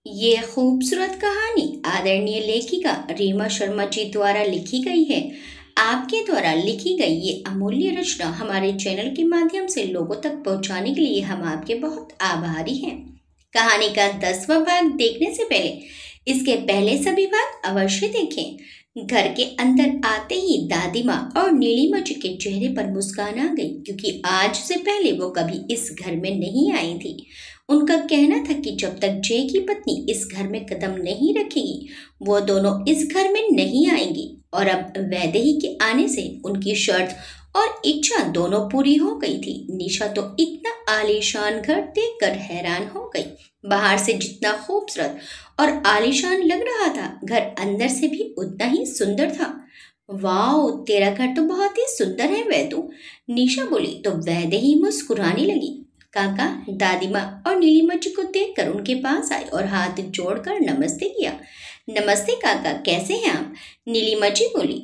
ये खूबसूरत कहानी आदरणीय लेखिका रीमा शर्मा जी द्वारा लिखी गई है। आपके द्वारा लिखी गई ये अमूल्य रचना हमारे चैनल के माध्यम से लोगों तक पहुंचाने के लिए हम आपके बहुत आभारी हैं। कहानी का 10वां भाग देखने से पहले इसके पहले सभी भाग अवश्य देखें। घर के अंदर आते ही दादी माँ और नीलिमा जी के चेहरे पर मुस्कान आ गई, क्योंकि आज से पहले वो कभी इस घर में नहीं आई थी। उनका कहना था कि जब तक जय की पत्नी इस घर में कदम नहीं रखेगी, वो दोनों इस घर में नहीं आएंगी। और अब वैदेही के आने से उनकी शर्त और इच्छा दोनों पूरी हो गई थी। निशा तो इतना आलीशान घर देखकर हैरान हो गई। बाहर से जितना खूबसूरत और आलीशान लग रहा था, घर अंदर से भी उतना ही सुंदर था। वाह, तेरा घर तो बहुत ही सुंदर है वैदू, निशा बोली तो वैदेही मुस्कुराने लगी। काका, दादी माँ और नीलिमा जी को देखकर उनके पास आए और हाथ जोड़कर नमस्ते किया। नमस्ते काका, कैसे हैं आप? नीलिमा जी बोली।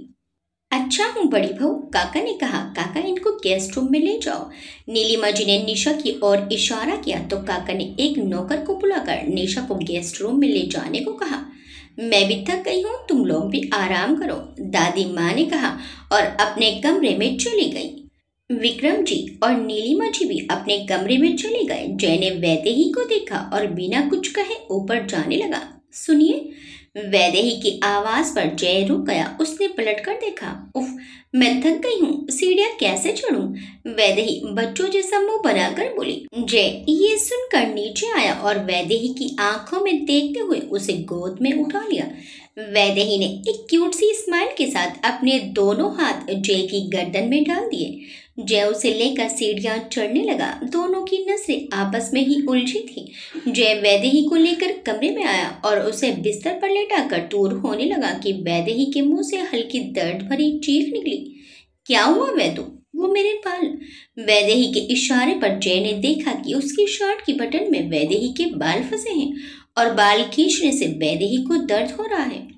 अच्छा हूँ बड़ी बहू, काका ने कहा। काका, इनको गेस्ट रूम में ले जाओ। नीलिमा जी ने निशा की ओर इशारा किया तो काका ने एक नौकर को बुलाकर निशा को गेस्ट रूम में ले जाने को कहा। मैं भी थक गई हूँ, तुम लोग भी आराम करो, दादी माँ ने कहा और अपने कमरे में चली गई। विक्रम जी और नीलिमा जी भी अपने कमरे में चले गए। जय ने वैदेही को देखा और बिना कुछ कहे ऊपर जाने लगा। सुनिए, वैदेही की आवाज पर जय रुक गया। उसने पलटकर देखा। उफ, मैं थक गई हूँ, सीढ़ियाँ कैसे चढ़ूं? वैदेही बच्चों जैसा मुंह बनाकर बोली। जय ये सुनकर नीचे आया और वैदेही की आंखों में देखते हुए उसे गोद में उठा लिया। वैदेही ने एक क्यूट सी स्माइल के साथ अपने दोनों हाथ जय की गर्दन में डाल दिए। जय उसे लेकर सीढ़ियां चढ़ने लगा। दोनों की नजरें आपस में ही उलझी थी। जय वैदेही को लेकर कमरे में आया और उसे बिस्तर पर लेटाकर दूर होने लगा कि वैदेही के मुंह से हल्की दर्द भरी चीख निकली। क्या हुआ वैदू? वो मेरे बाल। वैदेही के इशारे पर जय ने देखा कि उसकी शर्ट की बटन में वैदेही के बाल फंसे हैं और बाल खींचने से वैदेही को दर्द हो रहा है।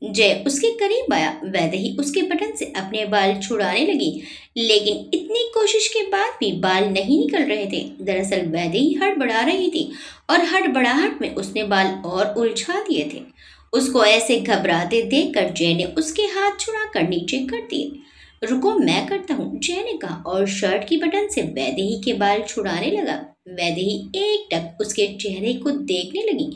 जय उसके करीब आया। वैदेही उसके बटन से अपने बाल छुड़ाने लगी, लेकिन इतनी कोशिश के बाद भी बाल नहीं निकल रहे थे। दरअसल वैदेही हड़बड़ा रही थी और हड़बड़ाहट में उसने बाल और उलझा दिए थे। उसको ऐसे घबराते देखकर जय ने उसके हाथ छुड़ाकर नीचे कर दिए। रुको, मैं करता हूँ, जय ने कहा और शर्ट की बटन से वैदेही के बाल छुड़ाने लगा। वैदेही एकटक उसके चेहरे को देखने लगी।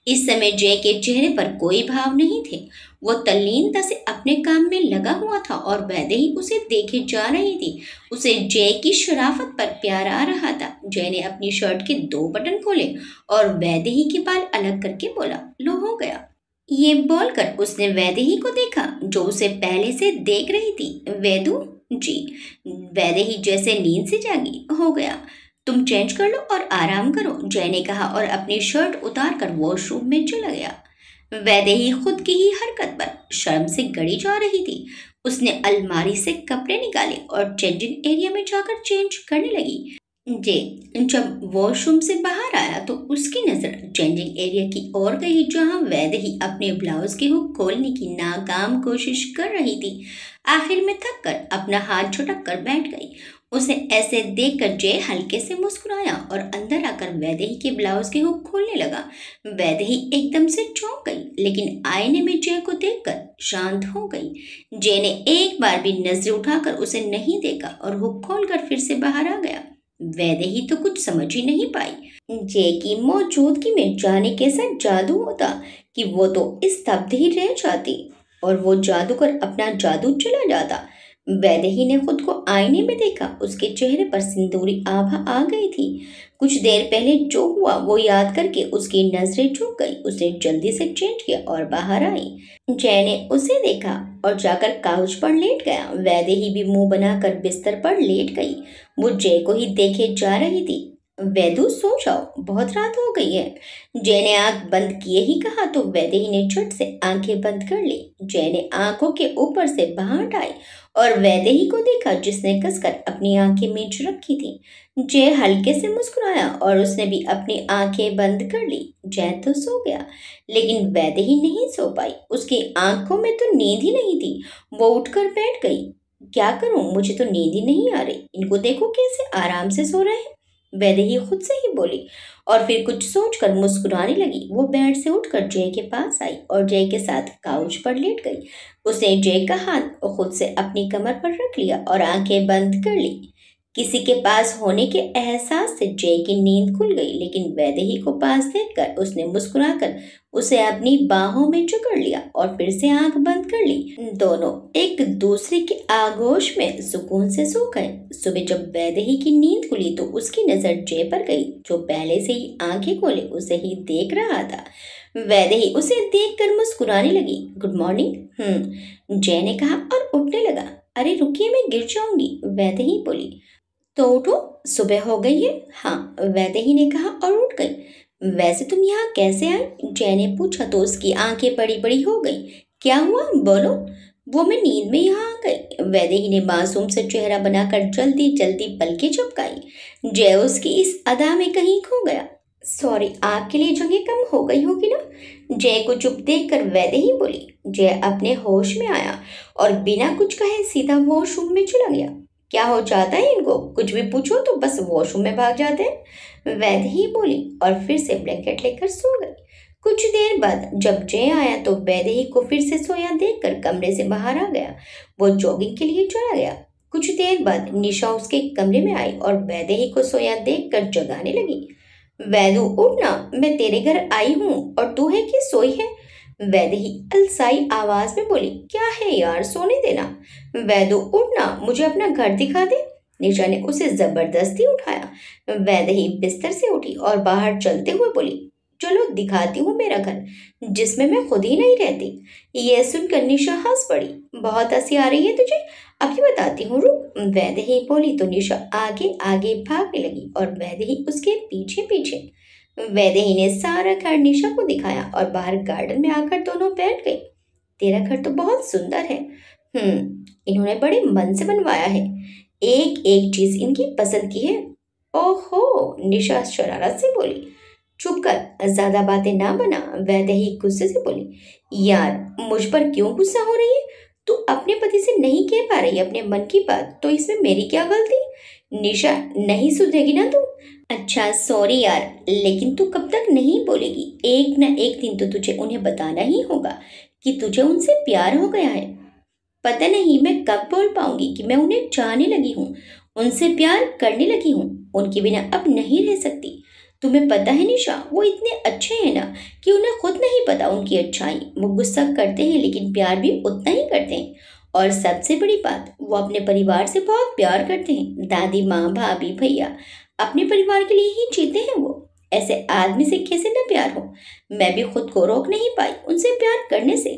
इस समय जय के चेहरे पर कोई भाव नहीं थे। वो तल्लीनता से अपने काम में लगा हुआ था और वैदेही उसे देखे जा रही थी। उसे जय की शराफत पर प्यार आ रहा था। जय ने अपनी शर्ट के 2 बटन खोले और वैदेही के बाल अलग करके बोला, लो हो गया। ये बोलकर उसने वैदेही को देखा जो उसे पहले से देख रही थी। वैदू जी। वैदेही जैसे नींद से जागी। हो गया, तुम चेंज कर लो और आराम करो, जय ने कहा और अपनी शर्ट उतार कर वॉशरूम में चला गया। वैदेही खुद की ही हरकत पर शर्म से गड़ी जा रही थी। उसने अलमारी से कपड़े निकाले और चेंजिंग एरिया में जाकर चेंज करने लगी। जब वॉशरूम से बाहर आया तो उसकी नजर चेंजिंग एरिया की ओर गई, जहां वैदेही अपने ब्लाउज की हुक खोलने की नाकाम कोशिश कर रही थी। आखिर में थक कर अपना हाथ झटक कर बैठ गई। उसे ऐसे देखकर जय हल्के से मुस्कुराया और अंदर आकर वैदेही के ब्लाउज की हुक खोलने लगा। वैदेही एकदम से चौंक गई, लेकिन आईने में जय को देखकर शांत हो गई। जय ने एक बार भी नजर उठाकर उसे नहीं देखा और हुक खोलकर फिर से बाहर आ गया। वैदेही तो कुछ समझ ही नहीं पाई। जय की मौजूदगी में जाने कैसा जादू होता कि वो तो स्तब्ध ही रह जाती और वो जादूगर अपना जादू चला जाता। वैदेही ने खुद को आईने में देखा। उसके चेहरे पर सिंदूरी आभा आ गई थी। कुछ देर पहले जो हुआ वो याद करके उसकी नजरें झुक गई। उसने जल्दी से चेंज किया और बाहर आई। जय ने उसे देखा और जाकर काउच पर लेट गया। वैदेही भी मुंह बनाकर बिस्तर पर लेट गई। वो जय को ही देखे जा रही थी। वैदू सो जाओ, बहुत रात हो गई है, जय ने आंख बंद किए ही कहा तो वैदेही ने झट से आंखें बंद कर ली। जय ने आंखों के ऊपर से बाहर हटाई और वैदेही को देखा जिसने कसकर अपनी आंखें मीच रखी थी। जय हल्के से मुस्कुराया और उसने भी अपनी आंखें बंद कर ली। जय तो सो गया, लेकिन वैदेही नहीं सो पाई। उसकी आंखों में तो नींद ही नहीं थी। वो उठकर बैठ गई। क्या करूं, मुझे तो नींद ही नहीं आ रही। इनको देखो कैसे आराम से सो रहे हैं। वैदेही खुद से ही बोली और फिर कुछ सोचकर मुस्कुराने लगी। वो बेड से उठकर जय के पास आई और जय के साथ काउच पर लेट गई। उसने जय का हाथ खुद से अपनी कमर पर रख लिया और आंखें बंद कर ली। किसी के पास होने के एहसास से जय की नींद खुल गई, लेकिन वैदेही को पास देखकर उसने मुस्कुराकर उसे अपनी बाहों में जकड़ लिया और फिर से आंख बंद कर ली। दोनों एक दूसरे के आगोश में सुकून से सो गए। सुबह जब वैदेही की नींद खुली तो उसकी नजर जय पर गई, जो पहले से ही आंखें खोले उसे ही देख रहा था। वैदेही उसे देखकर मुस्कुराने लगी। गुड मॉर्निंग, जय ने कहा और उठने लगा। अरे रुकिए, मैं गिर जाऊंगी, वैदेही बोली। तो उठो, सुबह हो गई है। हाँ, वैदेही ने कहा और उठ गई। वैसे तुम यहाँ कैसे आई, जय ने पूछा तो उसकी आंखें बड़ी बड़ी हो गई। क्या हुआ, बोलो। वो मैं नींद में यहाँ आ गई, वैदेही ने मासूम से चेहरा बनाकर जल्दी जल्दी पलकें झपकाई। जय उसकी इस अदा में कहीं खो गया। सॉरी, आपके लिए जगह कम हो गई होगी ना, जय को चुप देखकर वैदेही बोली। जय अपने होश में आया और बिना कुछ कहे सीधा वॉशरूम में चला गया। क्या हो जाता है इनको, कुछ भी पूछो तो बस वॉशरूम में भाग जाते हैं, वैदेही बोली और फिर से ब्लैंकेट लेकर सो गई। कुछ देर बाद जब जय आया तो वैदेही को फिर से सोया देखकर कमरे से बाहर आ गया। वो जॉगिंग के लिए चला गया। कुछ देर बाद निशा उसके कमरे में आई और वैदेही को सोया देखकर जगाने लगी। वैदू उठना, मैं तेरे घर आई हूँ और तू है कि सोई है, वैदेही अलसाई आवाज में बोली। क्या है यार, सोने देना। वैदू उठना, मुझे अपना घर दिखा दे, निशा ने उसे जबरदस्ती उठाया। वैदेही बिस्तर से उठी और बाहर चलते हुए बोली, चलो दिखाती हूँ मेरा घर, जिसमें मैं खुद ही नहीं रहती। यह सुनकर निशा हंस पड़ी। बहुत हंसी आ रही है तुझे, अभी बताती हूँ, रुक, वैदेही बोली तो निशा आगे आगे भागने लगी और वैदेही उसके पीछे पीछे। वैदेही ने सारा घर निशा को दिखाया और बाहर गार्डन में आकर दोनों बैठ गई। तेरा घर तो बहुत सुंदर है, इन्होंने बड़े मन से बनवाया है, एक एक चीज इनकी पसंद की है। ओहो, निशा शरारत से बोली। चुप कर, ज्यादा बातें ना बना, वैदेही गुस्से से बोली। यार, मुझ पर क्यों गुस्सा हो रही है, तू अपने पति से नहीं कह पा रही अपने मन की बात, तो इसमें मेरी क्या गलती। निशा, नहीं सुधरेगी ना तू। अच्छा सॉरी यार, लेकिन तू कब तक नहीं बोलेगी, एक न एक दिन तो तुझे उन्हें बताना ही होगा कि तुझे उनसे प्यार हो गया है। पता नहीं मैं कब बोल पाऊंगी कि मैं उन्हें चाहने लगी हूँ, उनसे प्यार करने लगी हूँ, उनके बिना अब नहीं रह सकती। तुम्हें पता है निशा, वो इतने अच्छे हैं ना कि उन्हें खुद नहीं पता उनकी अच्छाई। वो गुस्सा करते हैं लेकिन प्यार भी उतना ही करते हैं, और सबसे बड़ी बात, वो अपने परिवार से बहुत प्यार करते हैं। दादी माँ, भाभी, भैया, अपने परिवार के लिए ही जीते हैं वो। ऐसे आदमी से कैसे न प्यार हो। मैं भी खुद को रोक नहीं पाई उनसे प्यार करने से।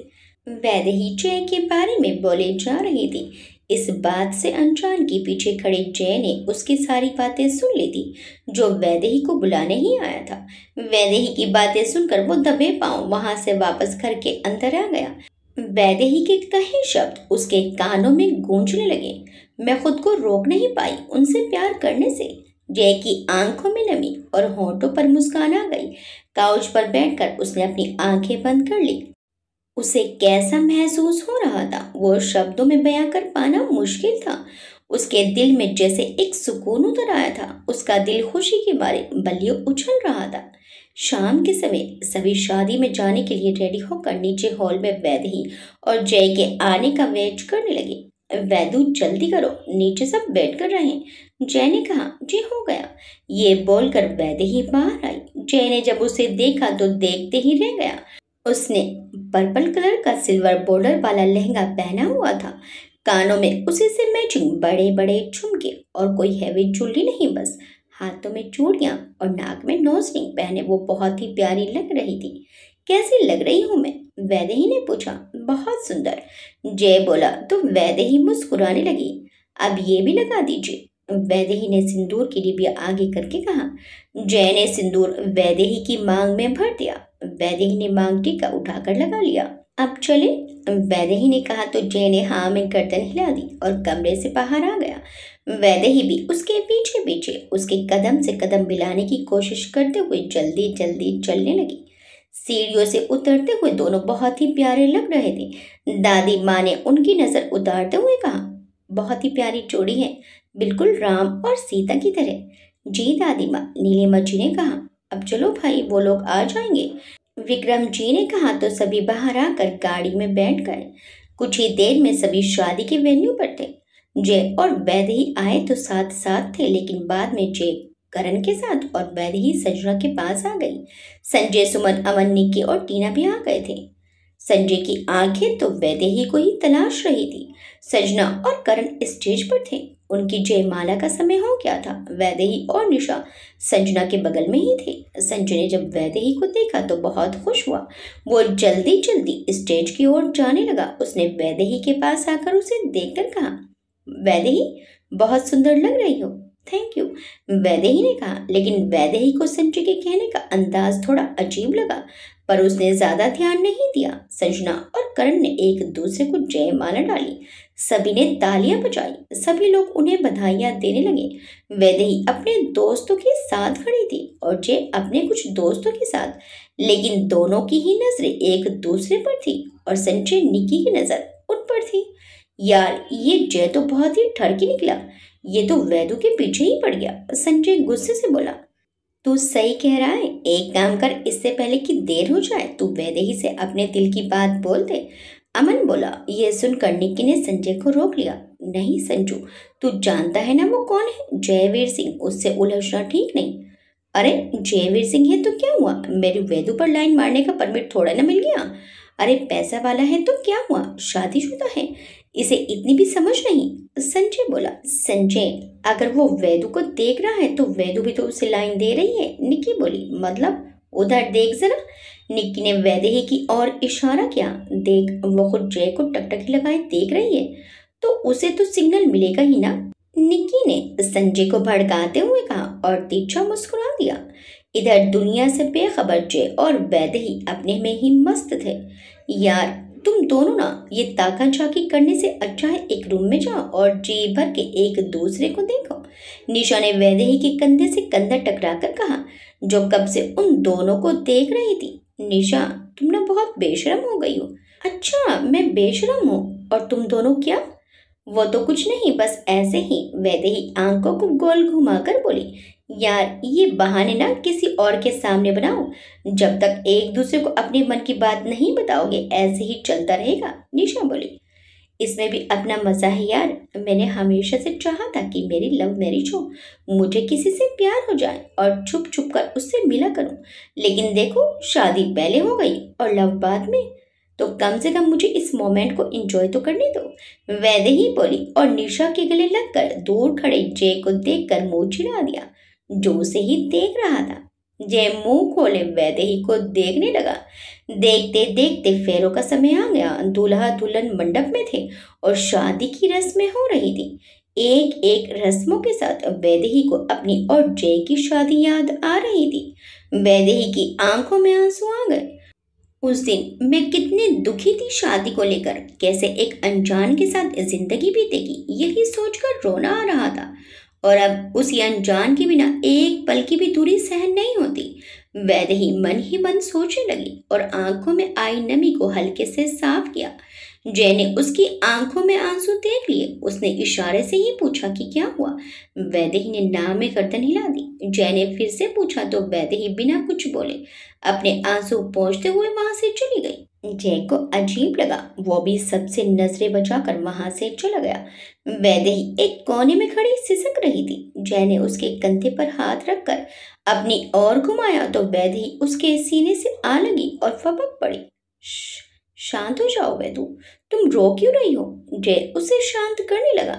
वैदेही जय के बारे में बोले जा रही थी। इस बात से अनजान के पीछे खड़े जय ने उसकी सारी बातें सुन ली थी, जो वैदेही को बुलाने ही आया था। वैदेही की बातें सुनकर वो दबे पांव वहां से वापस घर के अंदर आ गया। वैदेही के कहे शब्द उसके कानों में गूंजने लगे। मैं खुद को रोक नहीं पाई उनसे प्यार करने से। जय की आंखों में नमी और होंठों पर मुस्कान आ गई। काउच पर बैठकर उसने अपनी आंखें बंद कर ली। उसे कैसा महसूस हो रहा था वो शब्दों में बयां कर पाना मुश्किल था। उसके दिल में जैसे एक सुकून उतर आया था। उसका दिल खुशी के मारे बलियों उछल रहा था। शाम के समय सभी शादी में जाने के लिए रेडी होकर नीचे हॉल में वैदेही और जय के आने का वेट करने लगे। वैदू, जल्दी करो, नीचे सब बैठ कर रहे। जय ने कहा। जी हो गया, ये बोलकर वैदेही बाहर आई। जय ने जब उसे देखा तो देखते ही रह गया। उसने पर्पल कलर का सिल्वर बॉर्डर वाला लहंगा पहना हुआ था। कानों में उसी से मैचिंग बड़े बड़े झुमके और कोई हैवी ज्वेलरी नहीं, बस हाथों में चूड़ियां और नाक में नोज रिंग पहने वो बहुत ही प्यारी लग रही थी। कैसी लग रही हूँ मैं, वैदेही ने पूछा। बहुत सुंदर, जय बोला तो वैदेही मुस्कुराने लगी। अब ये भी लगा दीजिए, वैदेही ने सिंदूर की डिबिया आगे करके कहा। जय ने सिंदूर वैदेही की मांग में भर दिया। वैदेही ने मांग टीका उठाकर लगा लिया। अब चले, वैदेही ने कहा तो जय ने हाँ में गर्दन हिला दी और कमरे से बाहर आ गया। वैदेही भी उसके पीछे पीछे उसके कदम से कदम मिलाने की कोशिश करते हुए जल्दी जल्दी चलने लगी। सीढ़ियों से उतरते हुए दोनों बहुत ही प्यारे लग रहे थे। दादी माँ ने उनकी नजर उतारते हुए कहा, बहुत ही प्यारी जोड़ी है, बिल्कुल राम और सीता की तरह। जी दादी माँ, नीलिमा जी ने कहा। अब चलो भाई, वो लोग आ जाएंगे। विक्रम जी ने कहा तो सभी बाहर आकर गाड़ी में बैठ गए। कुछ ही देर में सभी शादी के वेन्यू पर थे। जय और वैदेही आए तो साथ साथ थे, लेकिन बाद में जय करण के साथ और वैदेही संजना के पास आ गई। संजय, सुमन, अमन, निक्की और टीना भी आ गए थे। संजय की आंखें तो वैदेही को ही तलाश रही थी। सजना और करण स्टेज पर थे। उनकी जयमाला का समय हो गया था। वैदेही और निशा संजना के बगल में ही थे। संजय ने जब वैदेही को देखा तो बहुत खुश हुआ। वो जल्दी जल्दी स्टेज की ओर जाने लगा। उसने वैदेही के पास आकर उसे देखकर कहा, वैदेही, बहुत सुंदर लग रही हो। थैंक यू, वैदेही ने कहा। लेकिन वैदेही को संजय के कहने का अंदाज थोड़ा अजीब लगा, पर उसने ज्यादा ध्यान नहीं दिया। संजना और करण ने एक दूसरे को जयमाला डाली। सभी ने तालियां बजाई। सभी लोग उन्हें बधाइयां देने लगे। वैदेही अपने दोस्तों के साथ खड़ी थी और जय अपने कुछ दोस्तों के साथ, लेकिन दोनों की ही नजरें एक दूसरे पर थी और संजय निक्की की नजर उन पर थी। यार, ये जय तो बहुत ही ठरकी निकला। ये तो वैदू के पीछे ही पड़ गया। संजय गुस्से से बोला। तू सही कह रहा है। एक काम कर, इससे पहले कि देर हो जाए तू वैदेही से अपने दिल की बात बोल दे। अमन बोला। यह सुनकर निक्की ने संजय को रोक लिया। नहीं संजू, तू जानता है ना वो कौन है? जयवीर सिंह। उससे उलझना ठीक नहीं। अरे, जयवीर सिंह है तो क्या हुआ? मेरी वेदू पर लाइन मारने का परमिट थोड़ा ना मिल गया। अरे, पैसा वाला है तो क्या हुआ? शादीशुदा है, इसे इतनी भी समझ नहीं। संजय बोला। संजय, अगर वो वेदू को देख रहा है तो वेदू भी तो उसे लाइन दे रही है। निक्की बोली। मतलब? उधर देख जरा। निक्की ने वैदेही की ओर इशारा किया। देख, वो खुद जय को टकटकी लगाए देख रही है, तो उसे तो सिग्नल मिलेगा ही ना। निक्की ने संजय को भड़काते हुए कहा और तिरछा मुस्कुरा दिया। इधर दुनिया से बेखबर जय और वैदेही अपने में ही मस्त थे। यार, तुम दोनों ना ये ताका झाकी करने से अच्छा है एक रूम में जाओ और जी भर के एक दूसरे को देखो। निशा ने वैदेही के कंधे से कंधा टकराकर कहा, जो कब से उन दोनों को देख रही थी। निशा, तुम ना बहुत बेशरम हो गई हो। अच्छा, मैं बेशरम हूँ? और तुम दोनों क्या? वो तो कुछ नहीं, बस ऐसे ही। वैदेही आंखों को गोल घुमाकर बोली। यार, ये बहाने ना किसी और के सामने बनाओ। जब तक एक दूसरे को अपने मन की बात नहीं बताओगे ऐसे ही चलता रहेगा। निशा बोली। इसमें भी अपना मजा है यार। मैंने हमेशा से चाहा था कि मेरी लव मैरिज हो, मुझे किसी से प्यार हो जाए और छुप छुप कर उससे मिला करूं। लेकिन देखो, शादी पहले हो गई और लव बाद में। तो कम से कम मुझे इस मोमेंट को एंजॉय तो करने दो। वैदेही बोली और निशा के गले लगकर दूर खड़े जय को देखकर मुंह चिढ़ा दिया, जो उसे ही देख रहा था। जय मुंह खोले वैदेही को देखने लगा। देखते देखते फेरों का समय आ गया। दूल्हा दुल्हन मंडप में थे और शादी की रस्में हो रही थी। एक एक रस्मों के साथ वैदेही को अपनी और जय की शादी याद आ रही थी। वैदेही की आंखों में आंसू आ गए। उस दिन मैं कितनी दुखी थी शादी को लेकर। कैसे एक अनजान के साथ जिंदगी बीतेगी, यही सोचकर रोना आ रहा था। और अब उसी अनजान के बिना एक पल की भी दूरी सहन नहीं होती। वैदेही मन ही मन सोचने लगी और आंखों में आई नमी को हल्के से साफ किया। जय ने उसकी आंखों में आंसू देख लिए। उसने इशारे से ही पूछा कि क्या हुआ। वैदेही ने ना में गर्दन हिला दी। जय ने फिर से पूछा तो वैदेही बिना कुछ बोले अपने आंसू पोंछते हुए वहां से चली गई। जय को अजीब लगा। वो भी सबसे नजरें बचाकर वहां से चला गया। वैदेही एक कोने में खड़ी सिसक रही थी। जय ने उसके कंधे पर हाथ रखकर अपनी ओर घुमाया तो वैदेही उसके सीने से आ लगी और फपक पड़ी। शांत हो जाओ वैदू, तुम रो क्यों रही हो? जय उसे शांत करने लगा।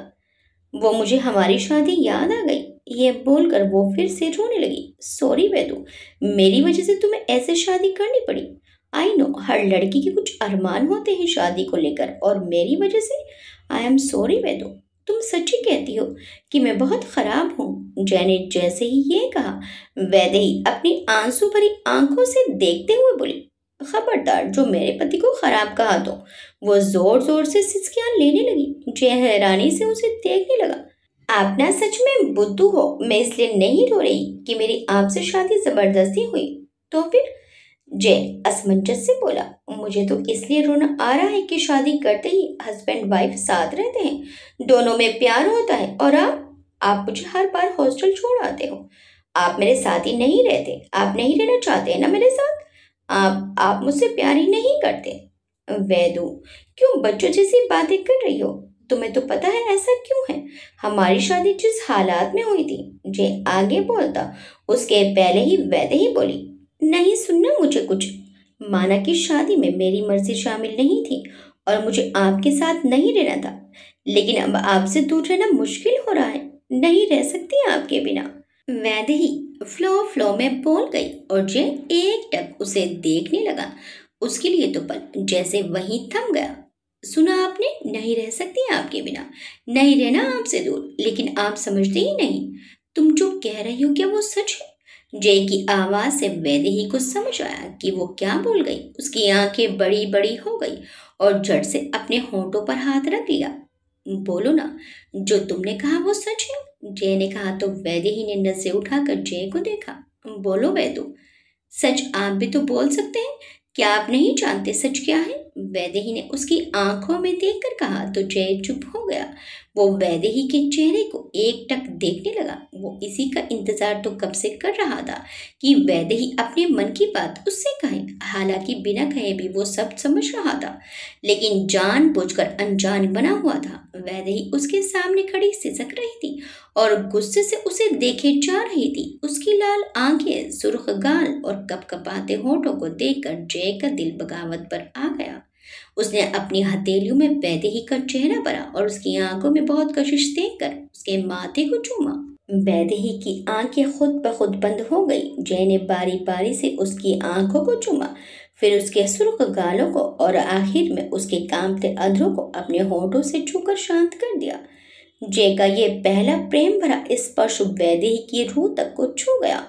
वो मुझे हमारी शादी याद आ गई, ये बोलकर वो फिर से रोने लगी। सॉरी वैदू, मेरी वजह से तुम्हें ऐसे शादी करनी पड़ी। आई नो, हर लड़की के कुछ अरमान होते हैं शादी को लेकर, और मेरी वजह से आई एम सॉरी वैदू। तुम सच्ची कहती हो कि मैं बहुत खराब हूँ। जय ने जैसे ही ये कहा, वैदेही अपनी आंसू भरी आंखों से देखते हुए बोली, खबरदार जो मेरे पति को खराब कहा तो। वो जोर जोर से सिसकियां लेने लगी। जय हैरानी से उसे देखने लगा। आप ना सच में बुद्धू हो। मैं इसलिए नहीं रो रही कि मेरी आपसे शादी जबरदस्ती हुई। तो फिर? जय असमंजस से बोला। मुझे तो इसलिए रोना आ रहा है कि शादी करते ही हस्बैंड वाइफ साथ रहते हैं, दोनों में प्यार होता है, और आप आप मुझे हर बार हॉस्टल छोड़ आते हो। आप मेरे साथ ही नहीं रहते, आप नहीं रहना चाहते हैं ना मेरे साथ। आप मुझसे प्यार ही नहीं करते। वैदू, क्यों बच्चों जैसी बातें कर रही हो? तुम्हें तो पता है ऐसा क्यों है। हमारी शादी जिस हालात में हुई थी, जे आगे बोलता उसके पहले ही वैदे ही बोली, नहीं सुनना मुझे कुछ। माना कि शादी में मेरी मर्जी शामिल नहीं थी और मुझे आपके साथ नहीं रहना था, लेकिन अब आपसे दूर रहना मुश्किल हो रहा है। नहीं रह सकती आपके बिना। वैदेही फ्लो फ्लो में बोल गई और जे एकटक उसे देखने लगा। उसके लिए तो पल जैसे वहीं थम गया। सुना आपने, नहीं रह सकती आपके बिना, नहीं रहना आपसे दूर, लेकिन आप समझते ही नहीं। तुम जो कह रही हो क्या वो सच है? जय की आवाज से वैदेही को समझ आया कि वो क्या बोल गई। उसकी आंखें बड़ी बड़ी हो गई और झट से अपने होंठों पर हाथ रख लिया। बोलो ना, जो तुमने कहा वो सच है। जय ने कहा तो वैदेही ने नजरें उठाकर जय को देखा। बोलो वैदू, सच आप भी तो बोल सकते हैं। क्या आप नहीं जानते सच क्या है? वैदेही ने उसकी आंखों में देखकर कहा तो जय चुप हो गया। वो वैदेही के चेहरे को एकटक देखने लगा। वो इसी का इंतजार तो कब से कर रहा था कि वैदेही अपने मन की बात उससे कहे। हालांकि बिना कहे भी वो सब समझ रहा था, लेकिन जानबूझकर अनजान बना हुआ था। वैदेही उसके सामने खड़ी सिसक रही थी और गुस्से से उसे देखे जा रही थी। उसकी लाल आंखें, सुर्ख गाल और कपकपाते होठों को देखकर जय का दिल बगावत पर आ गया। उसने अपनी हथेलियों में वैदेही का चेहरा भरा और उसकी आंखों में बहुत कशिश देखकर उसके माथे को चूमा। वैदेही की आंखें खुद ब खुद बंद हो गई। जय ने बारी बारी से उसकी आंखों को चूमा, फिर उसके सुर्ख गालों को और आखिर में उसके कांपते अधरों को अपने होठों से छूकर शांत कर दिया। जय का ये पहला प्रेम भरा स्पर्श वैदेही की रूह तक को छू गया।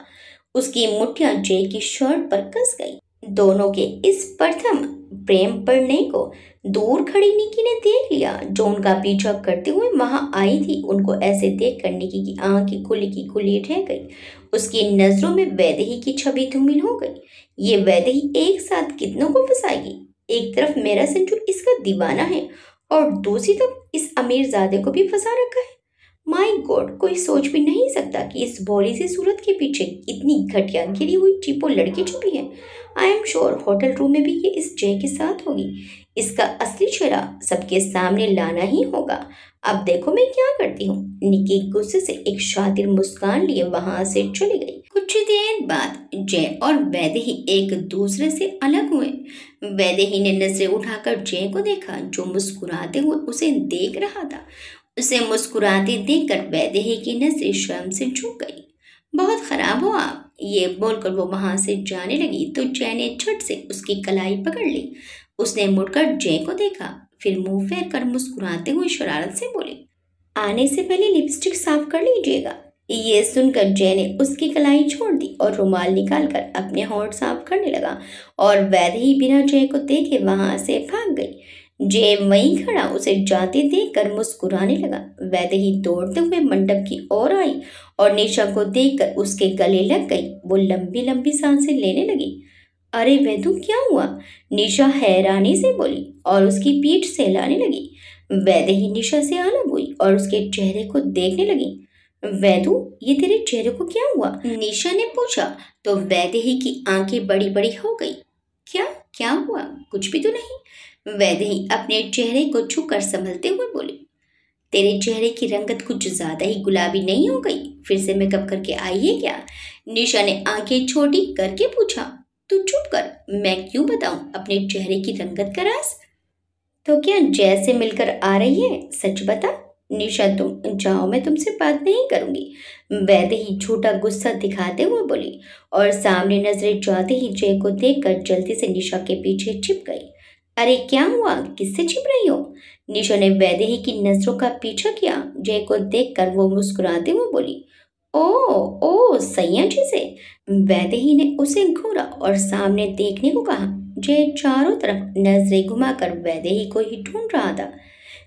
उसकी मुठ्ठियां जय की शर्ट पर कस गई। दोनों के इस प्रथम प्रेम पड़ने को दूर खड़ी निकी ने देख लिया, जो उनका पीछा करते हुए वहां आई थी। उनको ऐसे देख कर निकी की आंखें खुली की खुली रह गई। उसकी नजरों में वैदेही की छवि धूमिल हो गई। ये वैदेही एक साथ कितनों को फंसाएगी? एक तरफ मेरा संजू इसका दीवाना है और दूसरी तरफ इस अमीरजादे को भी फंसा रखा है। माय गॉड, कोई सोच भी नहीं सकता कि इस भोली सी सूरत के पीछे इतनी घटिया गिरी हुई चिपो लड़की छुपी है। I am sure hotel room में भी ये इस जय के साथ होगी। इसका असली चेहरा सबके सामने लाना ही होगा। अब देखो मैं क्या करती हूँ। निकी गुस्से से एक शातिर मुस्कान लिए वहां से चली गई। कुछ देर बाद जय और वैदेही एक दूसरे से अलग हुए। वैदेही ने नजरें उठाकर जय को देखा, जो मुस्कुराते हुए उसे देख रहा था। उसे मुस्कुराते देखकर वैदेही की नजरें शर्म से झुक गई। बहुत खराब हो आप, ये बोलकर वो वहां से जाने लगी तो जय ने झट से उसकी कलाई पकड़ ली। उसने मुड़कर जय को देखा, फिर मुंह फेर कर मुस्कुराते हुए शरारत से बोली, आने से पहले लिपस्टिक साफ कर लीजिएगा। ये सुनकर जय ने उसकी कलाई छोड़ दी और रुमाल निकालकर अपने होंठ साफ करने लगा और वैदेही बिना जय को देखे वहां से भाग गई। जय वहीं खड़ा उसे जाते देखकर मुस्कुराने लगा। वैदेही दौड़ते हुए मंडप की ओर आई और निशा को देखकर उसके गले लग गई। वो लंबी लंबी सांसें लेने लगी। अरे वैदू, क्या हुआ? निशा हैरानी से बोली और उसकी पीठ सहलाने लगी। वैदेही निशा से अलग हुई और उसके चेहरे को देखने लगी। वैदू, ये तेरे चेहरे को क्या हुआ? निशा ने पूछा तो वैदेही की आंखें बड़ी बड़ी हो गई। क्या क्या हुआ? कुछ भी तो नहीं। वैदेही अपने चेहरे को छूकर संभलते हुए बोली, तेरे चेहरे की रंगत कुछ ज्यादा ही गुलाबी नहीं हो गई? फिर से मेकअप करके आई है क्या? निशा ने आंखें छोटी करके पूछा। तू चुप कर, मैं क्यों बताऊं अपने चेहरे की रंगत का राज? तो क्या जैसे मिलकर आ रही है, सच बता। निशा, तुम जाओ, मैं तुमसे बात नहीं करूंगी। वैदेही झूठा गुस्सा दिखाते हुए बोली और सामने नजरें जाते ही जय को देखकर जल्दी से निशा के पीछे छिप गई। अरे क्या हुआ, किससे छिप रही हो? निशा ने वैदेही की नजरों का पीछा किया। जय को देखकर वो मुस्कुराते हुए बोली, ओ ओ सैया जी से। वैदेही ने उसे घूरा और सामने देखने को कहा। जय चारों तरफ नजरें घुमाकर वैदेही को ही ढूंढ रहा था।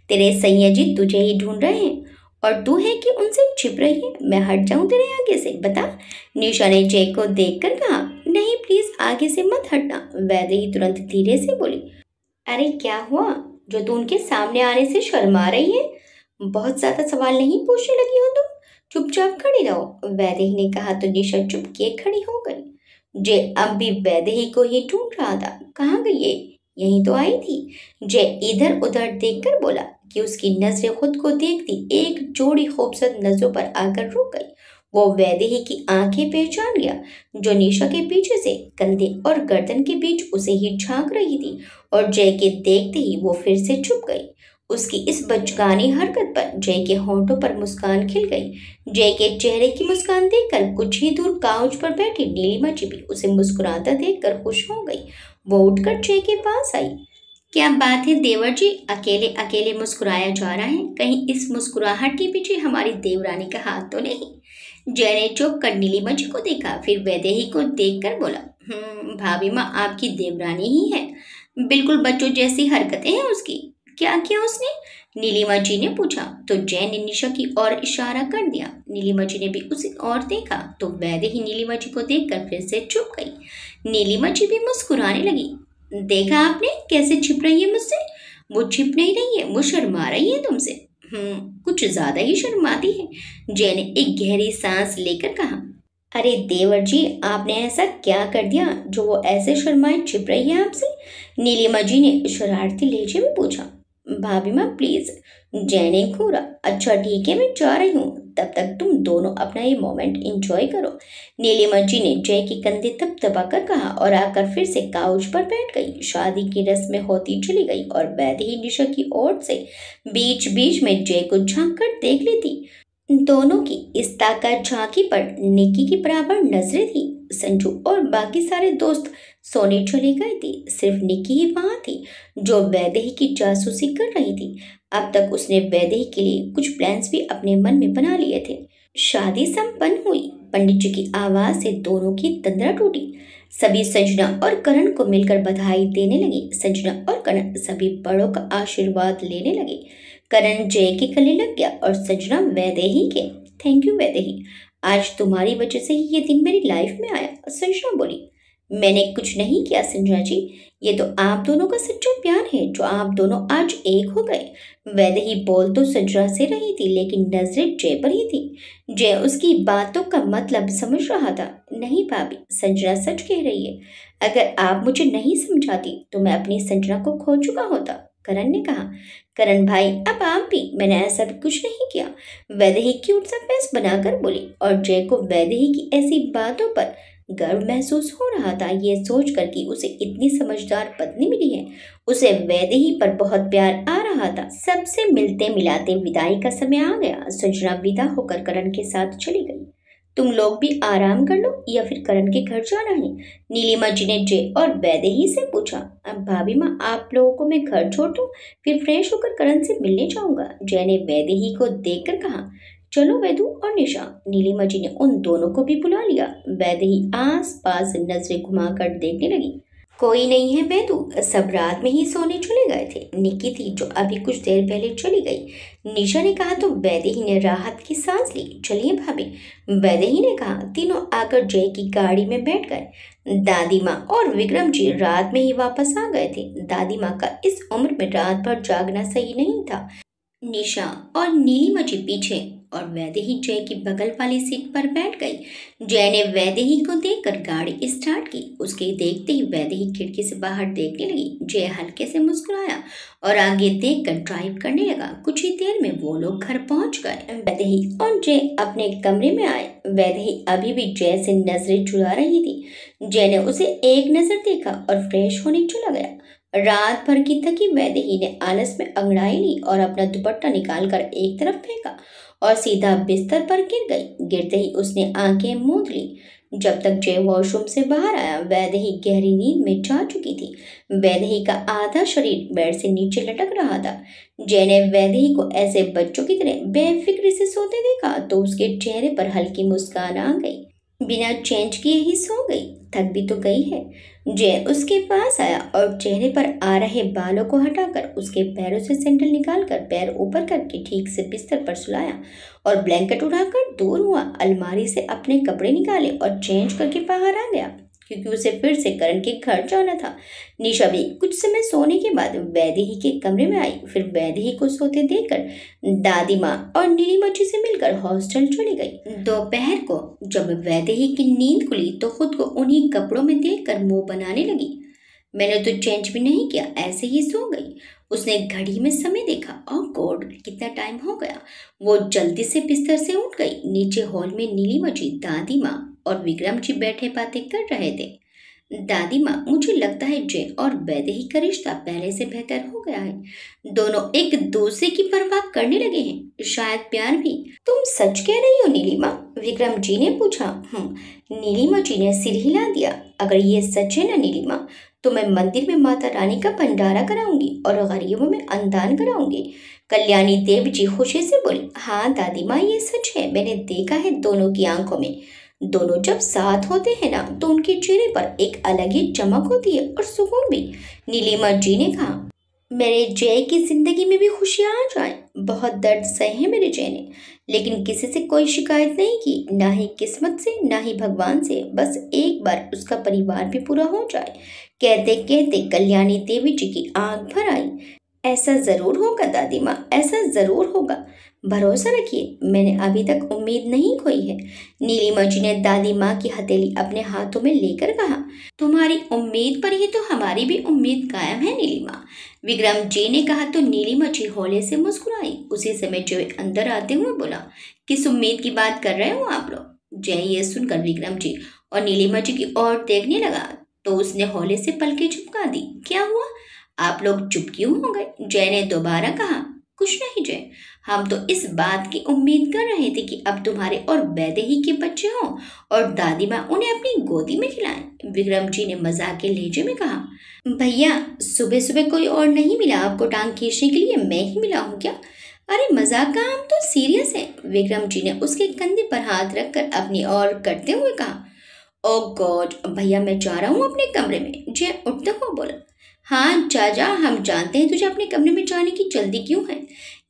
तेरे सैया जी तुझे ही ढूंढ रहे हैं और तू है कि उनसे छिप रही है? मैं हट जाऊं तेरे आगे से, बता। निशा ने जय को देखकर कहा। नहीं प्लीज, आगे से मत हटना। वैदेही तुरंत धीरे से बोली। अरे क्या हुआ जो तू उनके सामने आने से शर्मा रही है? बहुत ज्यादा सवाल नहीं पूछने लगी हो तुम? चुपचाप खड़ी रहो, वैदेही ने कहा तो निशा चुप किए खड़ी हो गई। जय अब भी वैदेही को ही ढूंढ रहा था। कहाँ गई ये? यहीं तो आई थी। जय इधर उधर देखकर बोला कि उसकी नजरें खुद को देखती एक जोड़ी खूबसूरत नजरों पर आकर रुक गई। वो वैदेही की आंखें पहचान गया, जो निशा के पीछे से कंधे और गर्दन के बीच उसे ही झांक रही थी। और जय के देखते ही वो फिर से छुप गई। उसकी इस बचकानी हरकत पर जय के होंठों पर मुस्कान खिल गई। जय के चेहरे की मुस्कान देखकर कुछ ही दूर काउच पर बैठी नीलिमा जी भी उसे मुस्कुराता देखकर खुश हो गई। वो उठकर जय के पास आई। क्या बात है देवर जी, अकेले अकेले मुस्कुराया जा रहा है? कहीं इस मुस्कुराहट के पीछे हमारी देवरानी का हाथ तो नहीं? जय ने चौंक कर नीलिमा जी को देखा, फिर वैदेही को देखकर बोला, भाभी माँ आपकी देवरानी ही है। बिल्कुल बच्चों जैसी हरकतें हैं उसकी। क्या किया उसने? नीलिमा जी ने पूछा तो जय ने निशा की ओर इशारा कर दिया। नीलिमा जी ने भी उसी ओर देखा तो वैदेही नीलिमा जी को देखकर फिर से चुप गई। नीलिमा जी भी मुस्कुराने लगी। देखा आपने कैसे छिप रही है मुझसे? वो छिप नहीं रही है, वो शर्मा रही है तुमसे। कुछ ज्यादा ही शर्माती है, जय ने एक गहरी सांस लेकर कहा। अरे देवर जी, आपने ऐसा क्या कर दिया जो वो ऐसे शर्माए छिप रही है आपसे? नीलिमा जी ने शरारती लहजे में पूछा। भाभी माँ प्लीज, जय ने घूरा। अच्छा ठीक है, मैं जा रही हूँ, तब तक तुम दोनों अपना ये मोमेंट एंजॉय करो। नीलिमा जी ने जय के कंधे थपथपाकर कहा और आकर फिर से काउच पर बैठ गई। शादी की रस्में होती चली गई और वैदेही निशा की ओर से बीच बीच में जय को झांक कर देख लेती। दोनों की इस ताकत झांकी पर निक्की की बराबर नजरें थी। संजू और बाकी सारे दोस्त सोने चले गए थे। सिर्फ निक्की ही वहां थी, जो वैदेही की जासूसी कर रही थी। अब तक उसने वैदेही के लिए कुछ प्लान्स भी अपने मन में बना लिए थे। शादी संपन्न हुई। पंडित जी की आवाज से दोनों की तंद्रा टूटी। सभी संजना और करण को मिलकर बधाई देने लगे। संजना और करण सभी बड़ों का आशीर्वाद लेने लगे। करण जय के गले लग गया और संजना वैदेही के। थैंक यू वैदेही, आज तुम्हारी वजह से ही ये दिन मेरी लाइफ में आया। संजना बोली। मैंने कुछ नहीं किया संजना जी, ये तो आप दोनों का सच्चा प्यार है जो आप दोनों आज एक हो गए। वैदेही बोल तो संजना से रही थी लेकिन नजरें जय पर ही थी। जय उसकी बातों का मतलब समझ रहा था। नहीं भाभी, संजना सच कह रही है। अगर आप मुझे नहीं समझाती तो मैं अपनी संजना को खो चुका होता, करण ने कहा। करण भाई, अब आप भी, मैंने ऐसा भी कुछ नहीं किया। वैदेही क्यूट सा फेस बनाकर बोली और जय को वैदेही की ऐसी बातों पर गर्व महसूस हो रहा था। ये सोचकर कि उसे इतनी समझदार पत्नी मिली है, उसे वैदेही पर बहुत प्यार आ रहा था। सबसे मिलते मिलाते विदाई का समय आ गया। संजना विदा होकर करण के साथ चली गई। तुम लोग भी आराम कर लो या फिर करण के घर जाना है? नीलिमा जी ने जय और वैदेही से पूछा। अब भाभी माँ, आप लोगों को मैं घर छोड़ दूं, फिर फ्रेश होकर करण से मिलने जाऊंगा, जय ने वैदेही को देखकर कहा। चलो वैदू और निशा। नीलिमा जी ने उन दोनों को भी बुला लिया। वैदेही आस पास नजरें घुमाकर देखने लगी। कोई नहीं है वैदू, सब रात में ही सोने चले गए थे। निक्की थी जो अभी कुछ देर पहले चली गई, निशा ने कहा तो वैदेही ने राहत की सांस ली। चलिए भाभी, वैदेही ने कहा। तीनों आकर जय की गाड़ी में बैठ गए। दादी माँ और विक्रम जी रात में ही वापस आ गए थे। दादी माँ का इस उम्र में रात भर जागना सही नहीं था। निशा और नीलिमा जी पीछे और वैदेही जय की बगल वाली सीट पर बैठ गई। जय ने वैदेही को देखकर गाड़ी स्टार्ट की। उसके देखते ही वैदेही खिड़की से बाहर देखने लगी। जय हल्के से मुस्कुराया और आगे देखकर ड्राइव करने लगा। कुछ ही देर में वो लोग घर पहुंच गए। वैदेही और जय अपने कमरे में आए। वैदेही अभी भी जय से नजरें चुरा रही थी। जय ने उसे एक नजर देखा और फ्रेश होने चला गया। रात भर की थकी वैदेही ने आलस में अंगड़ाई ली और अपना दुपट्टा निकालकर एक तरफ फेंका और सीधा बिस्तर पर गिर गई। गिरते ही उसने आंखें मूंद ली। जब तक जय वॉशरूम से बाहर आया, वैदेही गहरी नींद में जा चुकी थी। वैदेही का आधा शरीर बेड से नीचे लटक रहा था। जय ने वैदेही को ऐसे बच्चों की तरह बेफिक्री से सोते देखा तो उसके चेहरे पर हल्की मुस्कान आ गई। बिना चेंज किए ही सो गई, थक भी तो गई है। जय उसके पास आया और चेहरे पर आ रहे बालों को हटाकर उसके पैरों से सैंडल निकालकर पैर ऊपर करके ठीक से बिस्तर पर सुलाया और ब्लैंकेट उठाकर दूर हुआ। अलमारी से अपने कपड़े निकाले और चेंज करके बाहर आ गया। क्योंकि उसे फिर से करण के घर जाना था। निशा भी कुछ समय सोने के बाद वैदेही के कमरे में आई। फिर वैदेही को सोते देखकर दादी माँ और नीलिमा जी से मिलकर हॉस्टल चली गई। दोपहर को जब वैदेही की नींद खुली तो खुद को उन्हीं कपड़ों में देखकर मुंह बनाने लगी। मैंने तो चेंज भी नहीं किया, ऐसे ही सो गई। उसने घड़ी में समय देखा और गॉड कितना टाइम हो गया। वो जल्दी से बिस्तर से उठ गई। नीचे हॉल में नीलिमा जी, दादी माँ और विक्रम जी बैठे बातें कर रहे थे। दादी माँ, मुझे लगता है जय और वैदेही का रिश्ता पहले से बेहतर हो गया है। दोनों एक दूसरे की परवाह करने लगे हैं, शायद प्यार भी। तुम सच कह रही हो नीलिमा? विक्रम जी ने पूछा। नीलिमा जी ने सिर हिला दिया। अगर ये सच है ना नीलिमा, तो मैं मंदिर में माता रानी का भंडारा कराऊंगी और गरीबों में अन्नदान कराऊंगी। कल्याणी देवी जी खुशी से बोली। हाँ दादी माँ, ये सच है, मैंने देखा है दोनों की आंखों में। दोनों जब साथ होते हैं ना तो उनके चेहरे पर एक अलग ही चमक होती है और सुकून भी। नीलिमा जी ने कहा, मेरे जय की जिंदगी में भी खुशियां आ जाए। बहुत दर्द सहे मेरे जय ने, लेकिन किसी से कोई शिकायत नहीं की, ना ही किस्मत से ना ही भगवान से। बस एक बार उसका परिवार भी पूरा हो जाए। कहते कहते कल्याणी देवी जी की आंख भर आई। ऐसा जरूर होगा दादी माँ, ऐसा जरूर होगा, भरोसा रखिए, मैंने अभी तक उम्मीद नहीं खोई है। नीलिमा जी ने दादी माँ की हथेली अपने हाथों में लेकर कहा। तुम्हारी उम्मीद पर ही तो हमारी भी उम्मीद कायम है नीलिमा, विक्रम जी ने कहा तो नीलिमा जी हौले से मुस्कुराई। उसी समय जय अंदर आते हुए बोला, किस उम्मीद की बात कर रहे हो आप लोग? जय ये सुनकर विक्रम जी और नीलिमा जी की ओर देखने लगा तो उसने हौले से पलकें झपका दी। क्या हुआ, आप लोग चुप क्यों हो गए? जय ने दोबारा कहा। कुछ नहीं जय, हम तो इस बात की उम्मीद कर रहे थे कि अब तुम्हारे और वैदेही के बच्चे हों और दादी माँ उन्हें अपनी गोदी में खिलाएं। विक्रम जी ने मजाक के लहजे में कहा। भैया, सुबह सुबह कोई और नहीं मिला आपको टांग खींचने के लिए, मैं ही मिला हूँ क्या? अरे मजाक का, हम तो सीरियस है। विक्रम जी ने उसके कंधे पर हाथ रखकर अपनी ओर करते हुए कहा। ओ गॉड भैया, मैं जा रहा हूँ अपने कमरे में। जय उठते हुए बोला। हाँ जा, हम जानते हैं तुझे अपने कमरे में जाने की जल्दी क्यों है,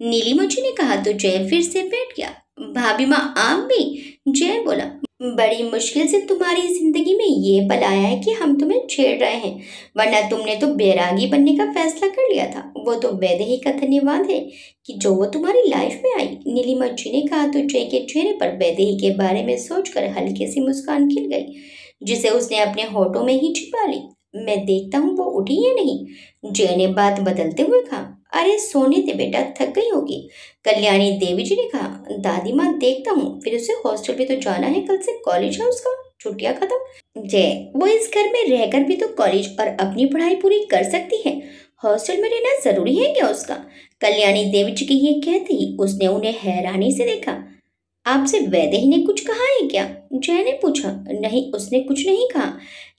नीलिमा जी ने कहा तो जय फिर से बैठ गया। भाभी माँ आप भी? जय बोला। बड़ी मुश्किल से तुम्हारी जिंदगी में ये पल आया है कि हम तुम्हें छेड़ रहे हैं, वरना तुमने तो बैरागी बनने का फैसला कर लिया था। वो तो वैदेही का धन्यवाद है कि जो वो तुम्हारी लाइफ में आई, नीलिमा जी ने कहा तो जय के चेहरे पर वैदेही के बारे में सोचकर हल्की सी मुस्कान खिल गई, जिसे उसने अपने होठों में ही छिपा ली। मैं देखता हूँ वो उठी या नहीं, जय ने बात बदलते हुए कहा। अरे सोने दे बेटा, थक गई होगी, कल्याणी देवी जी ने कहा। दादी माँ देखता हूँ, फिर उसे हॉस्टल भी तो जाना है, कल से कॉलेज है उसका, छुट्टियां खत्म। जय, वो इस घर में रहकर भी तो कॉलेज और अपनी पढ़ाई पूरी कर सकती है, हॉस्टल में रहना जरूरी है क्या उसका? कल्याणी देवी जी की ये कहते ही उसने उन्हें हैरानी से देखा। आपसे वैदेही ने कुछ कहा है क्या? जय ने पूछा। नहीं, उसने कुछ नहीं कहा,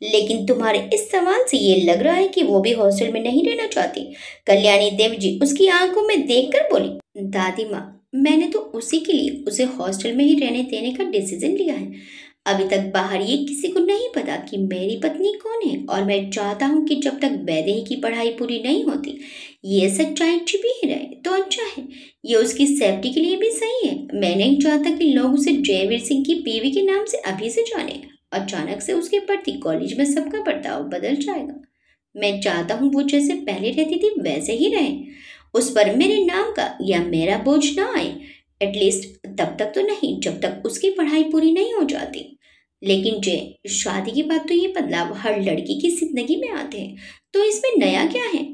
लेकिन तुम्हारे इस सवाल से ये लग रहा है कि वो भी हॉस्टल में नहीं रहना चाहती, कल्याणी देवी जी उसकी आंखों में देखकर बोली। दादी माँ, मैंने तो उसी के लिए उसे हॉस्टल में ही रहने देने का डिसीजन लिया है। अभी तक बाहर ये किसी को नहीं पता कि मेरी पत्नी कौन है, और मैं चाहता हूँ कि जब तक वैदेही की पढ़ाई पूरी नहीं होती ये सच्चाई छिपी ही रहे तो अच्छा है। ये उसकी सेफ्टी के लिए भी सही है। मैं नहीं चाहता कि लोग उसे जयवीर सिंह की बीवी के नाम से अभी से जाने। अचानक से उसके प्रति कॉलेज में सबका बर्ताव बदल जाएगा। मैं चाहता हूँ वो जैसे पहले रहती थी वैसे ही रहे, उस पर मेरे नाम का या मेरा बोझ ना आए, एटलीस्ट तब तक तो नहीं जब तक उसकी पढ़ाई पूरी नहीं हो जाती। लेकिन जय, शादी के बाद तो ये बदलाव हर लड़की की जिंदगी में आते हैं, तो इसमें नया क्या है?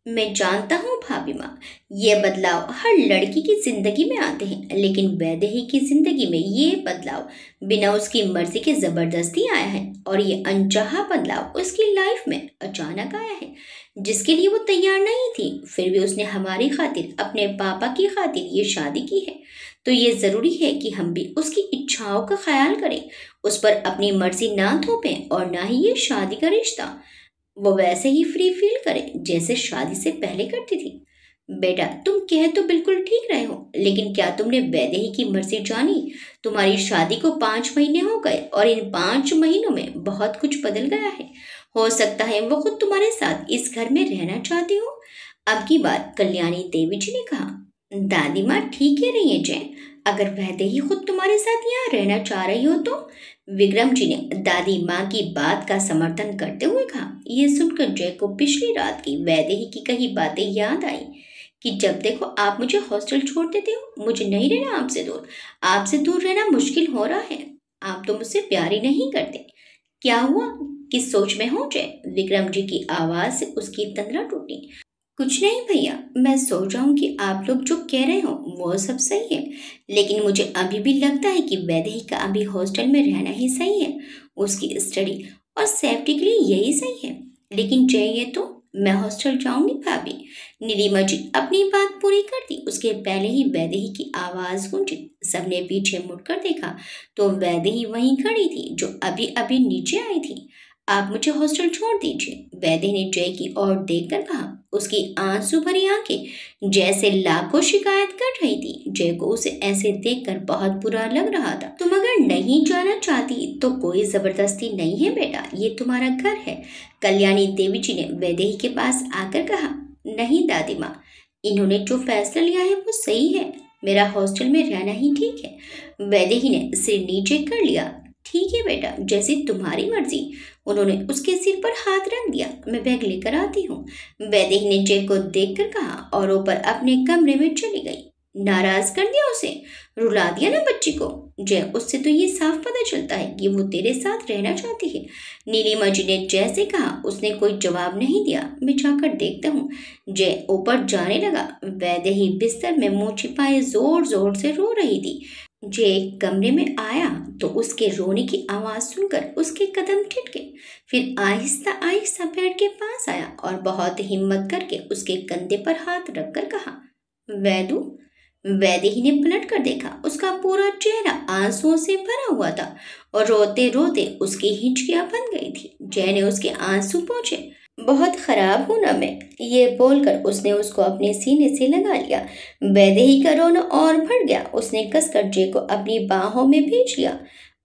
मैं जानता हूँ भाभी माँ, ये बदलाव हर लड़की की जिंदगी में आते हैं, लेकिन वैदेही की जिंदगी में ये बदलाव बिना उसकी मर्जी के जबरदस्ती आया है, और ये अनचाहा बदलाव उसकी लाइफ में अचानक आया है, जिसके लिए वो तैयार नहीं थी। फिर भी उसने हमारी खातिर, अपने पापा की खातिर ये शादी की है, तो ये जरूरी है कि हम भी उसकी इच्छाओं का ख्याल करें, उस पर अपनी मर्जी ना थोपें, और ना ही ये शादी का रिश्ता वो वैसे ही फ्री फील करे जैसे शादी से पहले करती थी। बेटा, तुम कह तो बिल्कुल ठीक रहे हो, लेकिन क्या तुमने वैदेही की मर्जी जानी? तुम्हारी शादी को 5 महीने हो गए और इन 5 महीनों में बहुत कुछ बदल गया है। हो सकता है वो खुद तुम्हारे साथ इस घर में रहना चाहती हो। अब की बात कल्याणी देवी जी ने कहा। दादी माँ ठीक कह रही है जय। अगर वैदेही खुद तुम्हारे साथ यहाँ रहना चाह रही हो तो। विक्रम जी ने दादी माँ की बात का समर्थन करते हुए कहा। यह सुनकर जय को पिछली रात की वैदेही की कही बातें याद आई कि जब देखो आप मुझे हॉस्टल छोड़ देते हो, मुझे नहीं रहना आपसे दूर रहना मुश्किल हो रहा है। आप तो मुझसे प्यार ही नहीं करते। क्या हुआ, किस सोच में हो जय? विक्रम जी की आवाज से उसकी तंद्रा टूटी। कुछ नहीं भैया, मैं सोच रहा हूँ कि आप लोग जो कह रहे हो वो सब सही है, लेकिन मुझे अभी भी लगता है कि वैदेही का अभी हॉस्टल में रहना ही सही है। उसकी स्टडी और सेफ्टी के लिए यही सही है। लेकिन चाहिए तो मैं हॉस्टल जाऊंगी भाभी। नीलिमा जी अपनी बात पूरी कर दी उसके पहले ही वैदेही की आवाज गूंजी। सबने पीछे मुड़कर देखा तो वैदेही वहीं खड़ी थी जो अभी अभी नीचे आई थी। आप मुझे हॉस्टल छोड़ दीजिए, वैदेही ने जय की ओर देखकर कहा। उसकी आंसू भरी आंखें जैसे लाखों शिकायत कर रही थी। जय को उसे ऐसे देखकर बहुत बुरा लग रहा था। तुम अगर नहीं जाना चाहती तो कोई जबरदस्ती नहीं है बेटा, ये तुम्हारा घर है। कल्याणी देवी जी ने वैदेही के पास आकर कहा। नहीं दादी माँ, इन्होंने जो फैसला लिया है वो सही है। मेरा हॉस्टल में रहना ही ठीक है। वैदेही ने सिर नीचे कर लिया। ठीक है बेटा, जैसी तुम्हारी मर्जी। उन्होंने उसके सिर पर हाथ रख दिया। मैं बैग लेकर आती हूँ, वैदेही ने जय को देखकर कहा और ऊपर अपने कमरे में चली गई। नाराज कर दिया उसे, रुला दिया ना बच्ची को। जय, उससे तो ये साफ पता चलता है कि वो तेरे साथ रहना चाहती है। नीलिमा जी ने जय से कहा। उसने कोई जवाब नहीं दिया। मैं जाकर देखता हूँ। जय ऊपर जाने लगा। वैदेही बिस्तर में मुंह छिपाए जोर जोर से रो रही थी। जय कमरे में आया तो उसके रोने की आवाज सुनकर उसके कदम ठिठके। फिर आहिस्ता आहिस्ता बेड के पास आया और बहुत हिम्मत करके उसके कंधे पर हाथ रखकर कहा, वैदू। वैदेही ने पलट कर देखा। उसका पूरा चेहरा आंसुओं से भरा हुआ था और रोते रोते उसकी हिचकियां बन गई थी। जय ने उसके आंसू पोंछे। बहुत खराब हूं ना मैं, ये बोलकर उसने उसको अपने सीने से लगा लिया। वैदेही का रोना और बढ़ गया। उसने कसकर जय को अपनी बाहों में भींच लिया।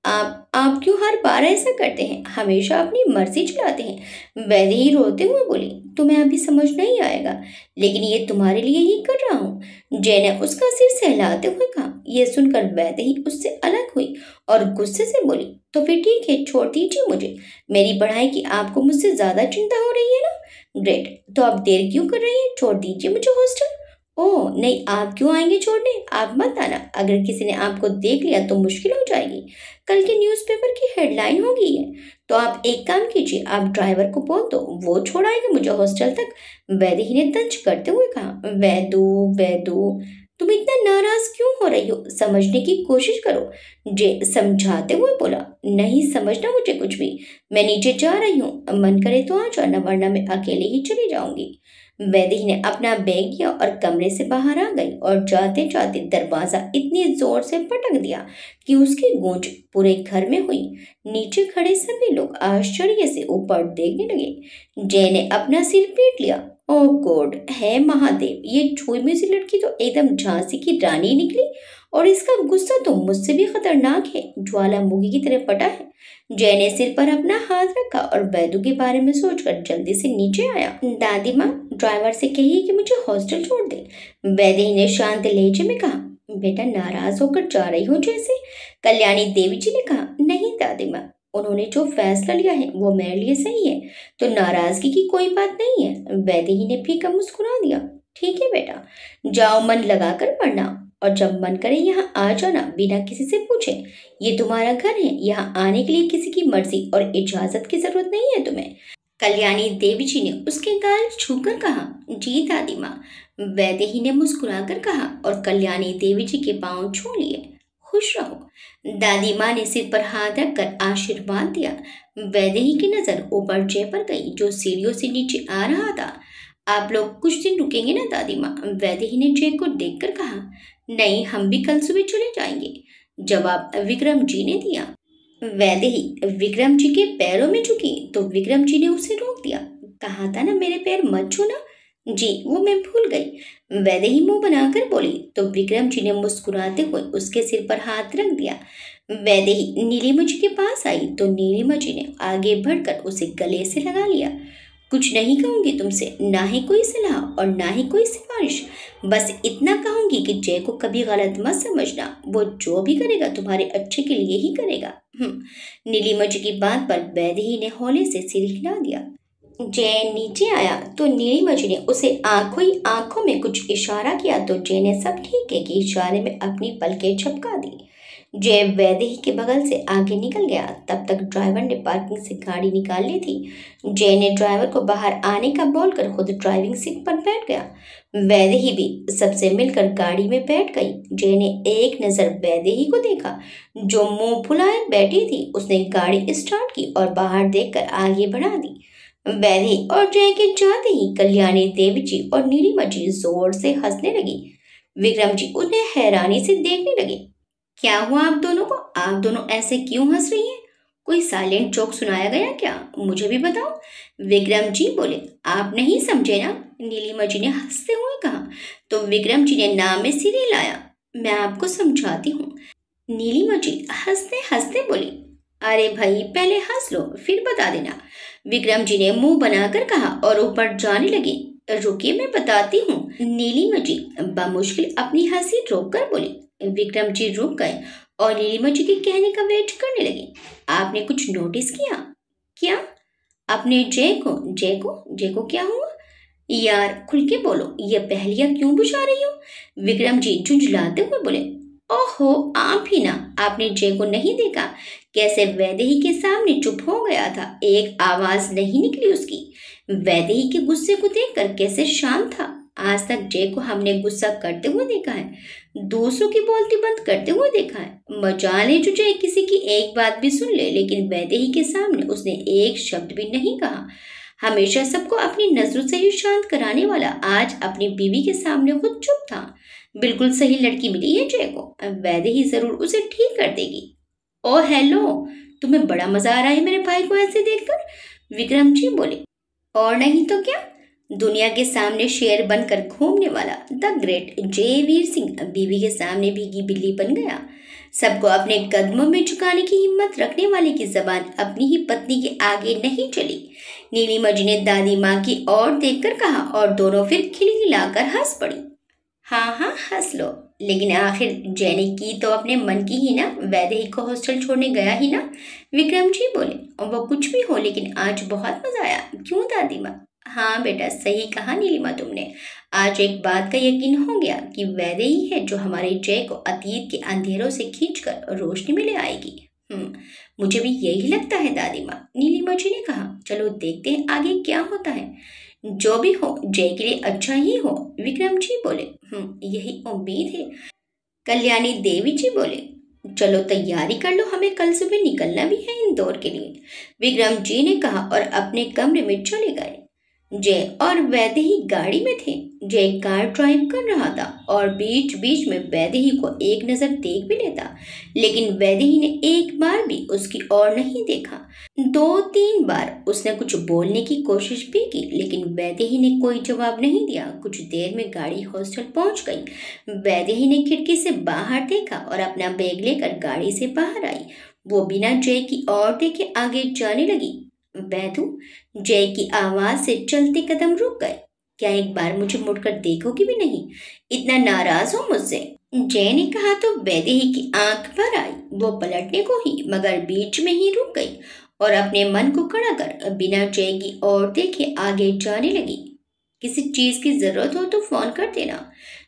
आप क्यों हर बार ऐसा करते हैं? हमेशा अपनी मर्जी चलाते हैं। वैदेही रोते हुए बोली। तुम्हें अभी समझ नहीं आएगा, लेकिन ये तुम्हारे लिए ही कर रहा हूँ। जय ने उसका सिर सहलाते हुए कहा। यह सुनकर वैदेही उससे अलग हुई और गुस्से से बोली, तो फिर ठीक है, छोड़ दीजिए मुझे। मेरी पढ़ाई की आपको मुझसे ज्यादा चिंता हो रही है ना? ग्रेट, तो आप देर क्यों कर रही हैं? छोड़ दीजिए मुझे हॉस्टल। ओह नहीं, आप क्यों आएंगे छोड़ने? आप मत आना। अगर किसी ने आपको देख लिया तो मुश्किल हो जाएगी। कल के न्यूज़पेपर की हेडलाइन होगी है। तो आप एक काम कीजिए, आप ड्राइवर को बोल दो, वो छोड़ आएगा मुझे हॉस्टल तक। वैदेही ने तंज करते हुए कहा। वैदू वैदू, तुम इतना नाराज क्यों हो रही हो? समझने की कोशिश करो। जे समझाते हुए बोला। नहीं समझना मुझे कुछ भी। मैं नीचे जा रही हूँ, मन करे तो आ जाना, वरना मैं अकेले ही चली जाऊंगी। वैदेही ने अपना बैग लिया और कमरे से बाहर आ गई और जाते जाते दरवाजा इतनी जोर से पटक दिया कि उसकी गूंज पूरे घर में हुई। नीचे खड़े सभी लोग आश्चर्य से ऊपर देखने लगे। जय ने अपना सिर पीट लिया। ओह गॉड, है महादेव, ये छुई सी लड़की तो एकदम झांसी की रानी निकली और इसका गुस्सा तो मुझसे भी खतरनाक है, ज्वालामुखी की तरह फटा है। जय ने सिर पर अपना हाथ रखा और वैदू के बारे में सोचकर जल्दी से नीचे आया। दादी माँ, ड्राइवर से कहिए कि मुझे हॉस्टल छोड़ दे। वैदेही ने शांत लहजे में कहा। बेटा नाराज होकर जा रही हो जैसे? कल्याणी देवी जी ने कहा। नहीं दादी माँ, उन्होंने जो फैसला लिया है वो मेरे लिए सही है, तो नाराजगी की कोई बात नहीं है। वैदेही ने फीका मुस्कुरा दिया। ठीक है बेटा, जाओ मन लगाकर पढ़ना और जब मन करे यहाँ आ जाना बिना किसी से पूछे। ये तुम्हारा घर है, यहाँ आने के लिए किसी की मर्जी और इजाजत की जरूरत नहीं है तुम्हें। कल्याणी देवी जी ने उसके गाल छूकर कहा। जी दादी माँ, वैदेही ने मुस्कुराकर कहा और कल्याणी देवी जी के पांव छू लिए। खुश रहो। दादी माँ ने सिर पर हाथ रखकर आशीर्वाद दिया। वैदेही की नजर ऊपर जय पर गई जो सीढ़ियों से नीचे आ रहा था। आप लोग कुछ दिन रुकेंगे ना दादी माँ? वैदेही ने जय को देखकर कहा। नहीं, हम भी कल सुबह चले जाएंगे, जवाब विक्रम जी ने दिया। वैदेही विक्रम जी के पैरों में झुकी तो विक्रम जी ने उसे रोक दिया। कहा था ना मेरे पैर मत छूना। जी, वो मैं भूल गई, वैदेही मुंह बनाकर बोली तो विक्रम जी ने मुस्कुराते हुए उसके सिर पर हाथ रख दिया। वैदेही नीलिमा जी के पास आई तो नीलिमा जी ने आगे बढ़कर उसे गले से लगा लिया। कुछ नहीं कहूंगी तुमसे, ना ही कोई सलाह और ना ही कोई सिफारिश। बस इतना कहूंगी कि जय को कभी गलत मत समझना। वो जो भी करेगा तुम्हारे अच्छे के लिए ही करेगा। नीलिमा जी की बात पर वैदेही ने हौले से सिर हिला दिया। जय नीचे आया तो नीलिमा जी ने उसे आंखों ही आंखों में कुछ इशारा किया तो जय ने सब ठीक है कि इशारे में अपनी पलकें झपका दी। जय वैदेही के बगल से आगे निकल गया। तब तक ड्राइवर ने पार्किंग से गाड़ी निकाल ली थी। जय ने ड्राइवर को बाहर आने का बोलकर खुद ड्राइविंग सीट पर बैठ गया। वैदेही भी सबसे मिलकर गाड़ी में बैठ गई। जय ने एक नजर वैदेही को देखा जो मुंह फुलाए बैठी थी। उसने गाड़ी स्टार्ट की और बाहर देखकर आगे बढ़ा दी। वैदेही और जय के जाते ही कल्याणी देवी जी और नीलिमा जी जोर से हंसने लगी। विक्रम जी उन्हें हैरानी से देखने लगे। क्या हुआ आप दोनों को? आप दोनों ऐसे क्यों हंस रही हैं? कोई साइलेंट जोक सुनाया गया क्या? मुझे भी बताओ। विक्रम जी बोले। आप नहीं समझे ना? नीलिमा जी ने हंसते हुए कहा। तो विक्रम जी ने नाम में सिर हिलाया। मैं आपको समझाती हूँ। नीलिमा जी हंसते हंसते बोली। अरे भाई पहले हंस लो फिर बता देना। विक्रम जी ने मुंह बनाकर कहा और ऊपर जाने लगी। रुकिए मैं बताती हूँ। नीलिमा जी बमुश्किल अपनी हंसी रोककर बोली। विक्रम जी रुक गए और नीलिमा जी के कहने का वेट करने लगे। आपने कुछ नोटिस किया? क्या? अपने जय को क्या हुआ? यार खुल के बोलो, ये पहेलियां क्यों बुझा रही हो? विक्रम जी झुंझलाते हुए बोले। ओहो आप ही ना, आपने जय को नहीं देखा? कैसे वैदेही के सामने चुप हो गया था, एक आवाज नहीं निकली उसकी। वैदेही के गुस्से को देखकर कैसे शांत था। आज तक जय को हमने गुस्सा करते हुए देखा है, दूसरों की बोलती बंद करते हुए देखा है। मजाल जो जय किसी की एक बात भी सुन ले, लेकिन वैदेही के सामने उसने एक शब्द भी नहीं कहा। हमेशा सबको अपनी नजरों से ही शांत कराने वाला आज अपनी बीवी के सामने खुद चुप था। बिल्कुल सही लड़की मिली है जय को। वैदेही जरूर उसे ठीक कर देगी। ओ हेलो, तुम्हें बड़ा मजा आ रहा है मेरे भाई को ऐसे देखकर? विक्रम जी बोले। और नहीं तो क्या, दुनिया के सामने शेर बनकर घूमने वाला द ग्रेट जय वीर सिंह बीवी के सामने भीगी बिल्ली बन गया। सबको अपने कदमों में झुकाने की हिम्मत रखने वाले की जबान अपनी ही पत्नी के आगे नहीं चली। नीलिमा जी ने दादी माँ की ओर देखकर कहा और दोनों फिर खिलखिलाकर हंस पड़ी। हाँ हाँ हंस लो, लेकिन आखिर जय ने की तो अपने मन की ही ना, वैदेही को हॉस्टल छोड़ने गया ही ना। विक्रम जी बोले। और वो कुछ भी हो लेकिन आज बहुत मजा आया, क्यों दादी माँ? हाँ बेटा सही कहा नीलिमा तुमने। आज एक बात का यकीन हो गया कि वैदेही है जो हमारे जय को अतीत के अंधेरों से खींचकर रोशनी में ले आएगी। मुझे भी यही लगता है दादी माँ, नीलिमा जी ने कहा। चलो देखते हैं आगे क्या होता है। जो भी हो जय के लिए अच्छा ही हो, विक्रम जी बोले। यही उम्मीद है, कल्याणी देवी जी बोले। चलो तैयारी कर लो, हमें कल सुबह निकलना भी है इंदौर के लिए, विक्रम जी ने कहा और अपने कमरे में चले गए। जय और वैदेही गाड़ी में थे। जय कार ड्राइव कर रहा था और बीच बीच में वैदेही को एक नजर देख भी लेता, लेकिन वैदेही ने एक बार भी उसकी ओर नहीं देखा। 2-3 बार उसने कुछ बोलने की कोशिश भी की, लेकिन वैदेही ने कोई जवाब नहीं दिया। कुछ देर में गाड़ी हॉस्टल पहुंच गई। वैदेही ने खिड़की से बाहर देखा और अपना बैग लेकर गाड़ी से बाहर आई। वो बिना जय की ओर देखे आगे जाने लगी। वैदू, जय की आवाज से चलते कदम रुक गए। क्या एक बार मुझे मुड़कर देखोगी भी नहीं? इतना नाराज हो मुझसे? जय ने कहा तो वैदेही की आंख भर आई। वो पलटने को ही मगर बीच में ही रुक गई और अपने मन को कड़ा कर बिना जय की ओर देखे आगे जाने लगी। किसी चीज की जरूरत हो तो फोन कर देना,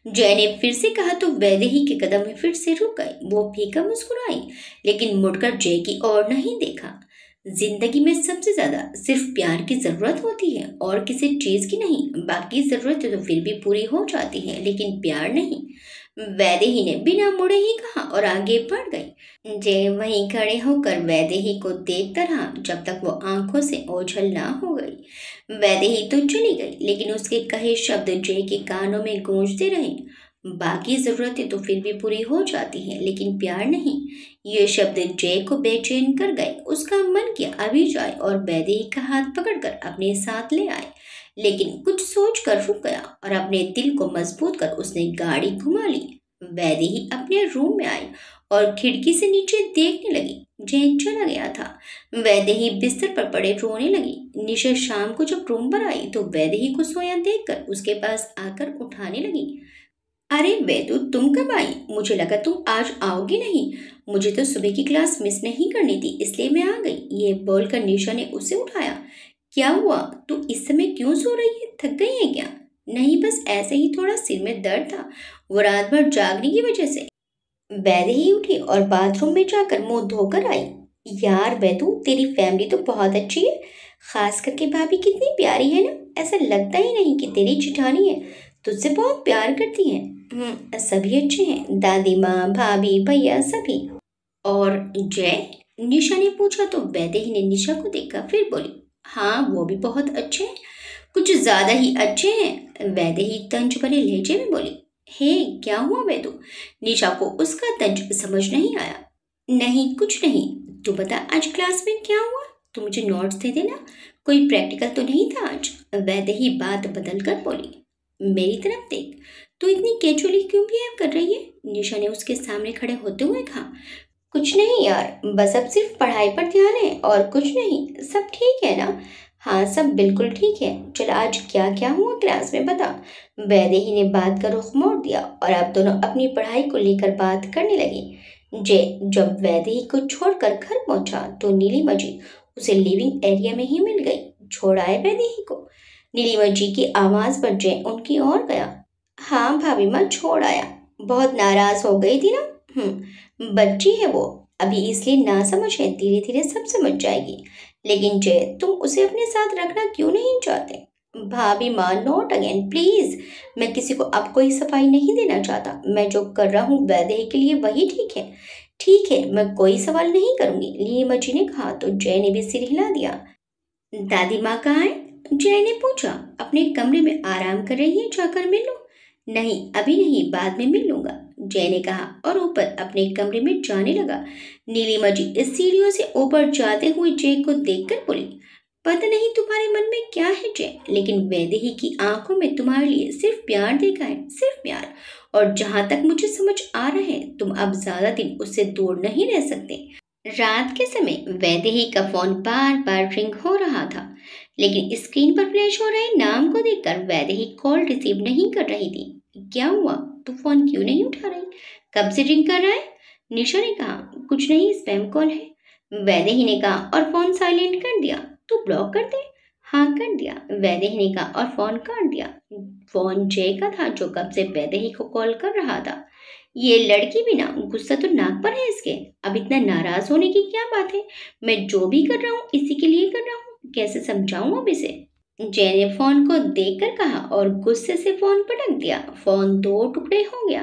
जय ने फिर से कहा तो वैदेही के कदम फिर से रुक गए। वो फीका मुस्कुराई लेकिन मुड़कर जय की ओर नहीं देखा। जिंदगी में सबसे ज्यादा सिर्फ प्यार की जरूरत होती है और किसी चीज की नहीं। बाकी जरूरतें तो फिर भी पूरी हो जाती हैं, लेकिन प्यार नहीं, वैदेही ने बिना मुड़े ही कहा और आगे बढ़ गई। जय वहीं खड़े होकर वैदेही को देखता रहा जब तक वो आंखों से ओझल ना हो गई। वैदेही तो चली गई, लेकिन उसके कहे शब्द जय के कानों में गूंजते रहे। बाकी जरूरतें तो फिर भी पूरी हो जाती हैं, लेकिन प्यार नहीं। ये शब्द जय को बेचैन कर गए। उसका मन किया अभी जाए और वैदेही का हाथ पकड़कर अपने साथ ले आए, लेकिन कुछ सोच कर रुक गया और अपने दिल को मजबूत कर उसने गाड़ी घुमा ली। वैदेही अपने रूम में आई और खिड़की से नीचे देखने लगी। जय चला गया था। वैदेही बिस्तर पर पड़े रोने लगी। निशा शाम को जब रूम पर आई तो वैदेही को सोया देखकर उसके पास आकर उठाने लगी। अरे वेदु, तुम कब आई? मुझे लगा तुम आज आओगी नहीं। मुझे तो सुबह की क्लास मिस नहीं करनी थी, इसलिए मैं आ गई। ये बोलकर निशा ने उसे उठाया। क्या हुआ? तू इस समय क्यों सो रही है? थक गई है क्या? नहीं, बस ऐसे ही थोड़ा सिर में दर्द था, वो रात भर जागने की वजह से। वैदे ही उठी और बाथरूम में जाकर मुंह धोकर आई। यार वैदू, तेरी फैमिली तो बहुत अच्छी है। खास करके भाभी कितनी प्यारी है ना। ऐसा लगता ही नहीं कि तेरी जेठानी है, तुझसे बहुत प्यार करती है। सभी अच्छे हैं, दादी माँ, भाभी, भैया सभी। और जय? निशा ने पूछा तो वैदे ही ने निशा को देखा, फिर बोली हाँ वो भी बहुत अच्छे हैं, कुछ ज्यादा ही अच्छे हैं। वैदे ही तंज भरे लहजे में बोली। हे क्या हुआ वैदू? निशा को उसका तंज समझ नहीं आया। नहीं कुछ नहीं, तू बता आज क्लास में क्या हुआ? तू मुझे नोट्स दे देना, कोई प्रैक्टिकल तो नहीं था आज? वैदे ही बात बदल कर बोली। मेरी तरफ देख, तू इतनी कैजुअली क्यों बिहेव कर रही है? निशा ने उसके सामने खड़े होते हुए कहा। कुछ नहीं यार, बस अब सिर्फ पढ़ाई पर ध्यान है और कुछ नहीं। सब ठीक है ना? हाँ सब बिल्कुल ठीक है। चल आज क्या क्या हुआ क्लास में बता। वैदेही ने बात का रुख मोड़ दिया और अब दोनों अपनी पढ़ाई को लेकर बात करने लगी। जब वैदेही को छोड़कर घर पहुंचा तो नीलिमा जी उसे लिविंग एरिया में ही मिल गई। छोड़ आए वैदेही को? नीलिमा जी की आवाज पर जय उनकी ओर गया। हाँ भाभी माँ, छोड़ आया। बहुत नाराज हो गई थी ना? बच्ची है वो, अभी इसलिए ना समझ है, धीरे धीरे सब समझ जाएगी। लेकिन जय, तुम उसे अपने साथ रखना क्यों नहीं चाहते? भाभी माँ, नॉट अगेन प्लीज। मैं किसी को अब कोई सफाई नहीं देना चाहता। मैं जो कर रहा हूँ वैदेही के लिए वही ठीक है। ठीक है, मैं कोई सवाल नहीं करूंगी, नीलिमा जी ने कहा तो जय ने भी सिर हिला दिया। दादी माँ कहाँ है? जय ने पूछा। अपने कमरे में आराम कर रही है, जाकर मिल लो। नहीं अभी नहीं, बाद में मिल लूंगा, जय ने कहा और ऊपर अपने कमरे में जाने लगा। नीलिमा जी इस सीढ़ियों से ऊपर जाते हुए जय को देखकर बोली। पता नहीं तुम्हारे मन में क्या है जय, लेकिन वैदेही की आंखों में तुम्हारे लिए सिर्फ प्यार देखा है, सिर्फ प्यार। और जहां तक मुझे समझ आ रहा है तुम अब ज्यादा दिन उससे दूर नहीं रह सकते। रात के समय वैदेही का फोन बार बार रिंग हो रहा था, लेकिन स्क्रीन पर फ्लैश हो रहे नाम को देखकर वैदेही कॉल रिसीव नहीं कर रही थी। क्या हुआ? तू फोन क्यों नहीं उठा रही? कब से रिंग कर रहा है? निशा ने कहा। कुछ नहीं, स्पैम कॉल है, वैदेही ने कहा और फोन साइलेंट कर दिया। तू ब्लॉक कर दे। हाँ कर दिया, वैदेही ने कहा और फोन काट दिया। फोन जय का था जो कब से वैदेही को कॉल कर रहा था। ये लड़की भी ना, गुस्सा तो नाक पर है इसके। अब इतना नाराज होने की क्या बात है? मैं जो भी कर रहा हूँ इसी के लिए कर रहा हूँ, कैसे समझाऊं अब इसे? जय ने फोन को देखकर कहा और गुस्से से फोन पटक दिया। फोन दो टुकड़े हो गया।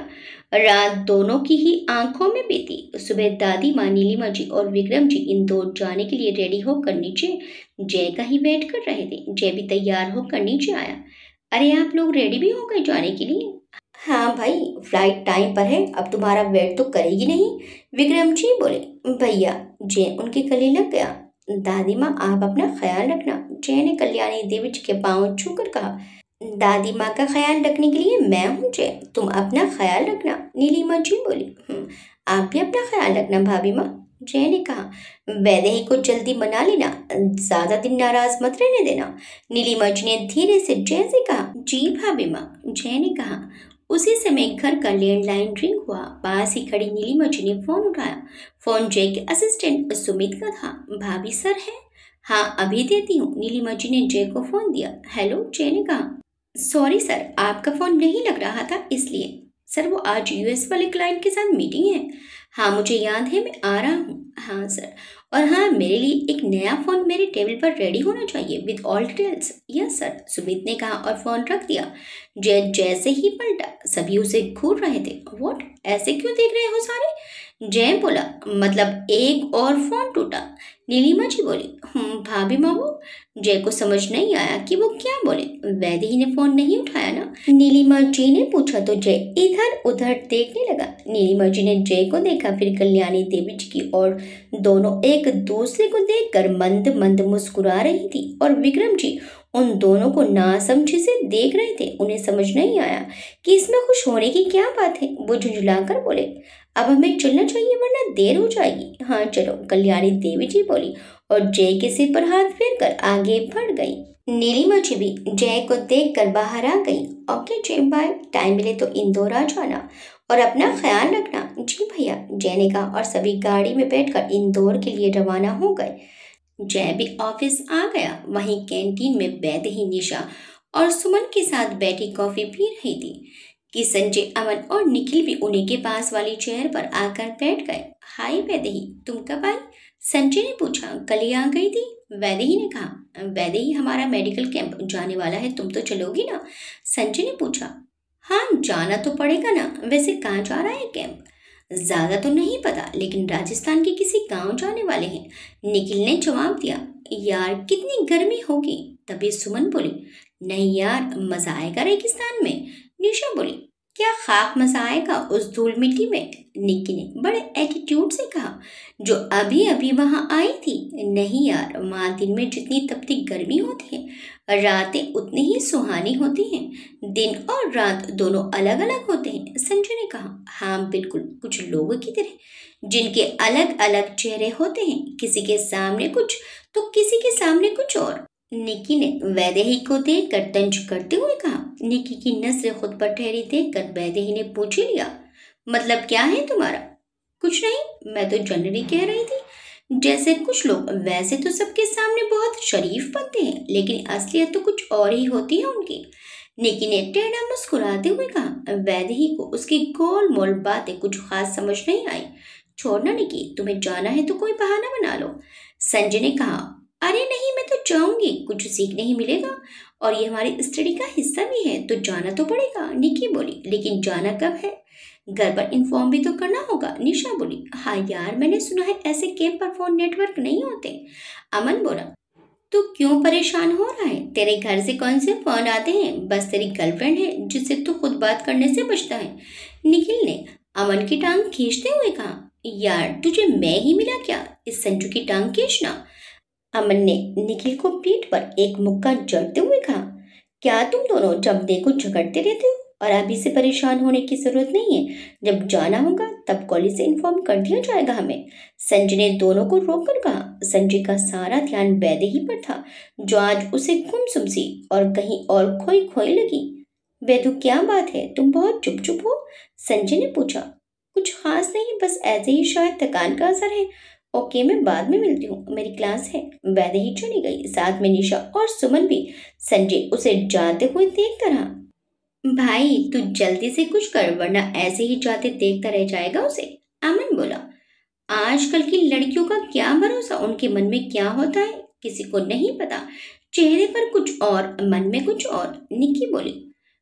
रात दोनों की ही आंखों में बीती। सुबह दादी माँ, नीलिमा जी और विक्रम जी इन दो जाने के लिए रेडी होकर नीचे जय का ही वेट कर रहे थे। जय भी तैयार होकर नीचे आया। अरे आप लोग रेडी भी हो गए जाने के लिए? हाँ भाई, फ्लाइट टाइम पर है, अब तुम्हारा वेट तो करेगी नहीं, विक्रम जी बोले। भैया, जय उनके गले लग गया। दादी माँ आप अपना ख्याल रखना, जय ने कल्याणी देवी जी के पांव छूकर कहा। दादी माँ का ख्याल रखने के लिए मैं हूँ जय, तुम अपना ख्याल रखना, नीलिमा जी बोली। आप भी अपना ख्याल रखना भाभी माँ, जय ने कहा। वैदेही को जल्दी मना लेना, ज्यादा दिन नाराज मत रहने देना, नीलिमा जी ने धीरे से जय से कहा। जी भाभी माँ, जय ने कहा। उसी समय घर का लैंडलाइन रिंग हुआ। पास ही खड़ी नीलिमा जी ने फोन उठाया। फोन जय के असिस्टेंट सुमित का था। भाभी सर है? हाँ अभी देती हूँ, नीलिमा जी ने जय को फोन दिया। हेलो, जय ने कहा। सॉरी सर, आपका फोन नहीं लग रहा था इसलिए। सर वो आज यूएस वाले क्लाइंट के साथ मीटिंग है। हाँ मुझे याद है, मैं आ रहा हूँ। हाँ सर, और हाँ मेरे लिए एक नया फ़ोन मेरे टेबल पर रेडी होना चाहिए with all details. Yes sir, Sumit ने कहा और फ़ोन रख दिया। जय जैसे ही पलटा सभी उसे घूर रहे थे। व्हाट, ऐसे क्यों देख रहे हो सारे? जय बोला, मतलब एक और फ़ोन टूटा। नीलिमा जी बोली। भाभी मामू, जय को समझ नहीं आया कि वो क्या बोले। वैदेही ने फोन नहीं उठाया ना, नीलिमा जी ने पूछा तो जय इधर उधर देखने लगा। नीलिमा जी ने जय को देखा, फिर कल्याणी देवी जी की और दोनों एक दूसरे को देखकर मंद मंद मुस्कुरा रही थी। और विक्रम जी उन दोनों को नासमझी से देख रहे थे। उन्हें समझ नहीं आया कि इसमें खुश होने की क्या बात है। वो झुंझुलाकर बोले, अब हमें चलना चाहिए वरना देर हो जाएगी। हाँ चलो, कल्याणी देवी जी बोली और जय के सिर पर हाथ फेरकर आगे बढ़ गई। नीलिमा जी भी जय को देखकर बाहर आ गई। ओके जय, बाय, टाइम मिले तो इंदौर आ जाना और अपना ख्याल रखना। जी भैया, जय ने कहा और सभी गाड़ी में बैठकर इंदौर के लिए रवाना हो गए। जय भी ऑफिस आ गया। वहीं कैंटीन में वैदेही, निशा और सुमन के साथ बैठी कॉफी पी रही थी कि संजय, अमन और निखिल भी उन्हीं के पास वाली चेयर पर आकर बैठ गए। हाय वैदेही, तुम कब आई? संजय ने पूछा। कल ही आ गई थी, वैदेही ने कहा। वैदेही, हमारा मेडिकल कैंप जाने वाला है, तुम तो चलोगी ना? संजय ने पूछा। हाँ जाना तो पड़ेगा ना। वैसे कहाँ जा रहा है कैंप? ज्यादा तो नहीं पता, लेकिन राजस्थान के किसी गांव जाने वाले हैं, निखिल ने जवाब दिया। यार कितनी गर्मी होगी। तभी सुमन बोली, नहीं यार, मजा आएगा रेगिस्तान में। निशा बोली, क्या खाक मजा आएगा उस धूल मिट्टी में? निक्की ने बड़े एटीट्यूड से कहा, जो अभी अभी वहां आई थी। नहीं यार, वहां दिन में जितनी तपती गर्मी होती है, रातें उतनी ही सुहानी होती हैं। दिन और रात दोनों अलग अलग होते हैं, संजय ने कहा। हाँ बिल्कुल, कुछ लोगों की तरह जिनके अलग अलग चेहरे होते हैं, किसी के सामने कुछ तो किसी के सामने कुछ और। निक्की ने वैदेही को देखकर तंज करते हुए कहा। निक्की की नजरें खुद पर ठहरी देखकर वैदेही ने पूछ ही लिया, मतलब क्या है तुम्हारा? कुछ नहीं, मैं तो जनरली कह रही थी, जैसे कुछ लोग वैसे तो सबके सामने बहुत शरीफ बनते हैं, लेकिन असलियत तो कुछ और ही होती है उनकी। निक्की ने टेढ़ा मुस्कुराते हुए कहा। वैदेही को उसकी गोल मोल बातें कुछ खास समझ नहीं आई। छोड़ना निक्की, तुम्हें जाना है तो कोई बहाना बना लो। संजय ने कहा। अरे नहीं, मैं तो जाऊंगी, कुछ सीखने ही मिलेगा और ये हमारी स्टडी का हिस्सा भी है, तो जाना तो पड़ेगा। निक्की बोली, लेकिन जाना कब है? घर पर इन्फॉर्म भी तो करना होगा। निशा बोली, हाँ यार, मैंने सुना है ऐसे कैंप पर फोन नेटवर्क नहीं होते। अमन बोला, तू क्यों परेशान हो रहा है? तेरे घर से कौन से फोन आते हैं? बस तेरी गर्लफ्रेंड है जिससे तू खुद बात करने से बचता है। निखिल ने अमन की टांग खींचते हुए कहा। यार तुझे मैं ही मिला क्या इस संजू की टांग खींचना? अमन ने निखिल को पीठ पर एक मुक्का जड़ते हुए कहा। क्या तुम दोनों जब देखो झगड़ते रहते हो? और अभी से परेशान होने की जरूरत नहीं है, जब जाना होगा तब कॉलेज से इन्फॉर्म कर दिया जाएगा हमें। संजय ने दोनों को रोककर कहा। संजय का सारा ध्यान वैदेही पर था, जो आज उसे गुमसुम सी और कहीं और खोई खोई लगी। वैदू, क्या बात है, तुम बहुत चुप चुप हो? संजय ने पूछा। कुछ खास नहीं, बस ऐसे ही, शायद थकान का असर है। ओके, मैं बाद में मिलती हूँ, मेरी क्लास है। वैदेही चली गई, साथ में निशा और सुमन भी। संजय उसे जाते हुए देखता रहा। भाई तू जल्दी से कुछ कर, वरना ऐसे ही जाते देखता रह जाएगा उसे। अमन बोला। आजकल की लड़कियों का क्या भरोसा, उनके मन में क्या होता है किसी को नहीं पता। चेहरे पर कुछ और, मन में कुछ और। निक्की बोली।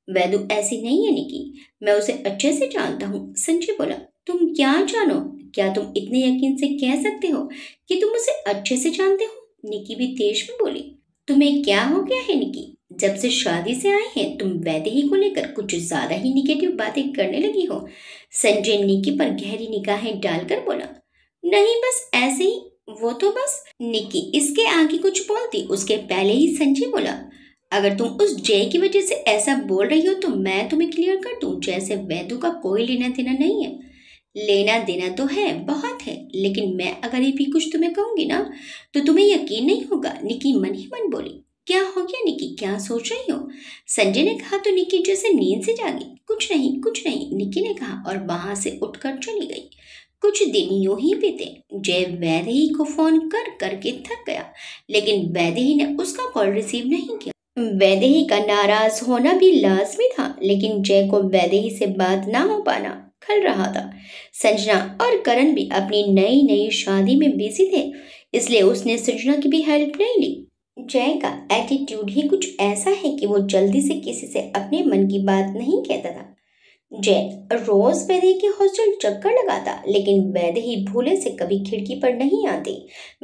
वैदू ऐसी नहीं है निक्की, मैं उसे अच्छे से जानता हूँ। संजय बोला। तुम क्या जानो? क्या तुम इतने यकीन से कह सकते हो कि तुम उसे अच्छे से जानते हो? निक्की भी तेज में बोली। तुम्हें क्या हो गया है निक्की? जब से शादी से आए हैं तुम वैदेही को लेकर कुछ ज्यादा ही निगेटिव बातें करने लगी हो। संजय निक्की पर गहरी निगाहें डालकर बोला। नहीं बस ऐसे ही, वो तो बस। निक्की इसके आगे कुछ बोलती उसके पहले ही संजय बोला। अगर तुम उस जय की वजह से ऐसा बोल रही हो तो मैं तुम्हें क्लियर कर दूं, जैसे वैदू का कोई लेना देना नहीं है। लेना देना तो है, बहुत है, लेकिन मैं अगर ये भी कुछ तुम्हें कहूंगी ना तो तुम्हें यकीन नहीं होगा। निक्की मन ही मन बोली। क्या हो गया निक्की, क्या सोच रही हो? संजय ने कहा तो निक्की जैसे नींद से जागी। कुछ नहीं कुछ नहीं, निक्की ने कहा और वहां से उठकर चली गई। कुछ दिन यूं ही बीते। जय वैदेही को फोन कर करके थक गया, लेकिन वैदेही ने उसका कॉल रिसीव नहीं किया। वैदेही का नाराज होना भी लाजमी था, लेकिन जय को वैदेही से बात ना हो पाना खल रहा था। संजना और करण भी अपनी नई नई शादी में बिजी थे, इसलिए उसने संजना की भी हेल्प नहीं ली। जय का एटीट्यूड ही कुछ ऐसा है कि वो जल्दी से किसी से अपने मन की बात नहीं कहता था। जय रोज वैदेही के हॉस्टल चक्कर लगाता, लेकिन वैदेही भूले से कभी खिड़की पर नहीं आती।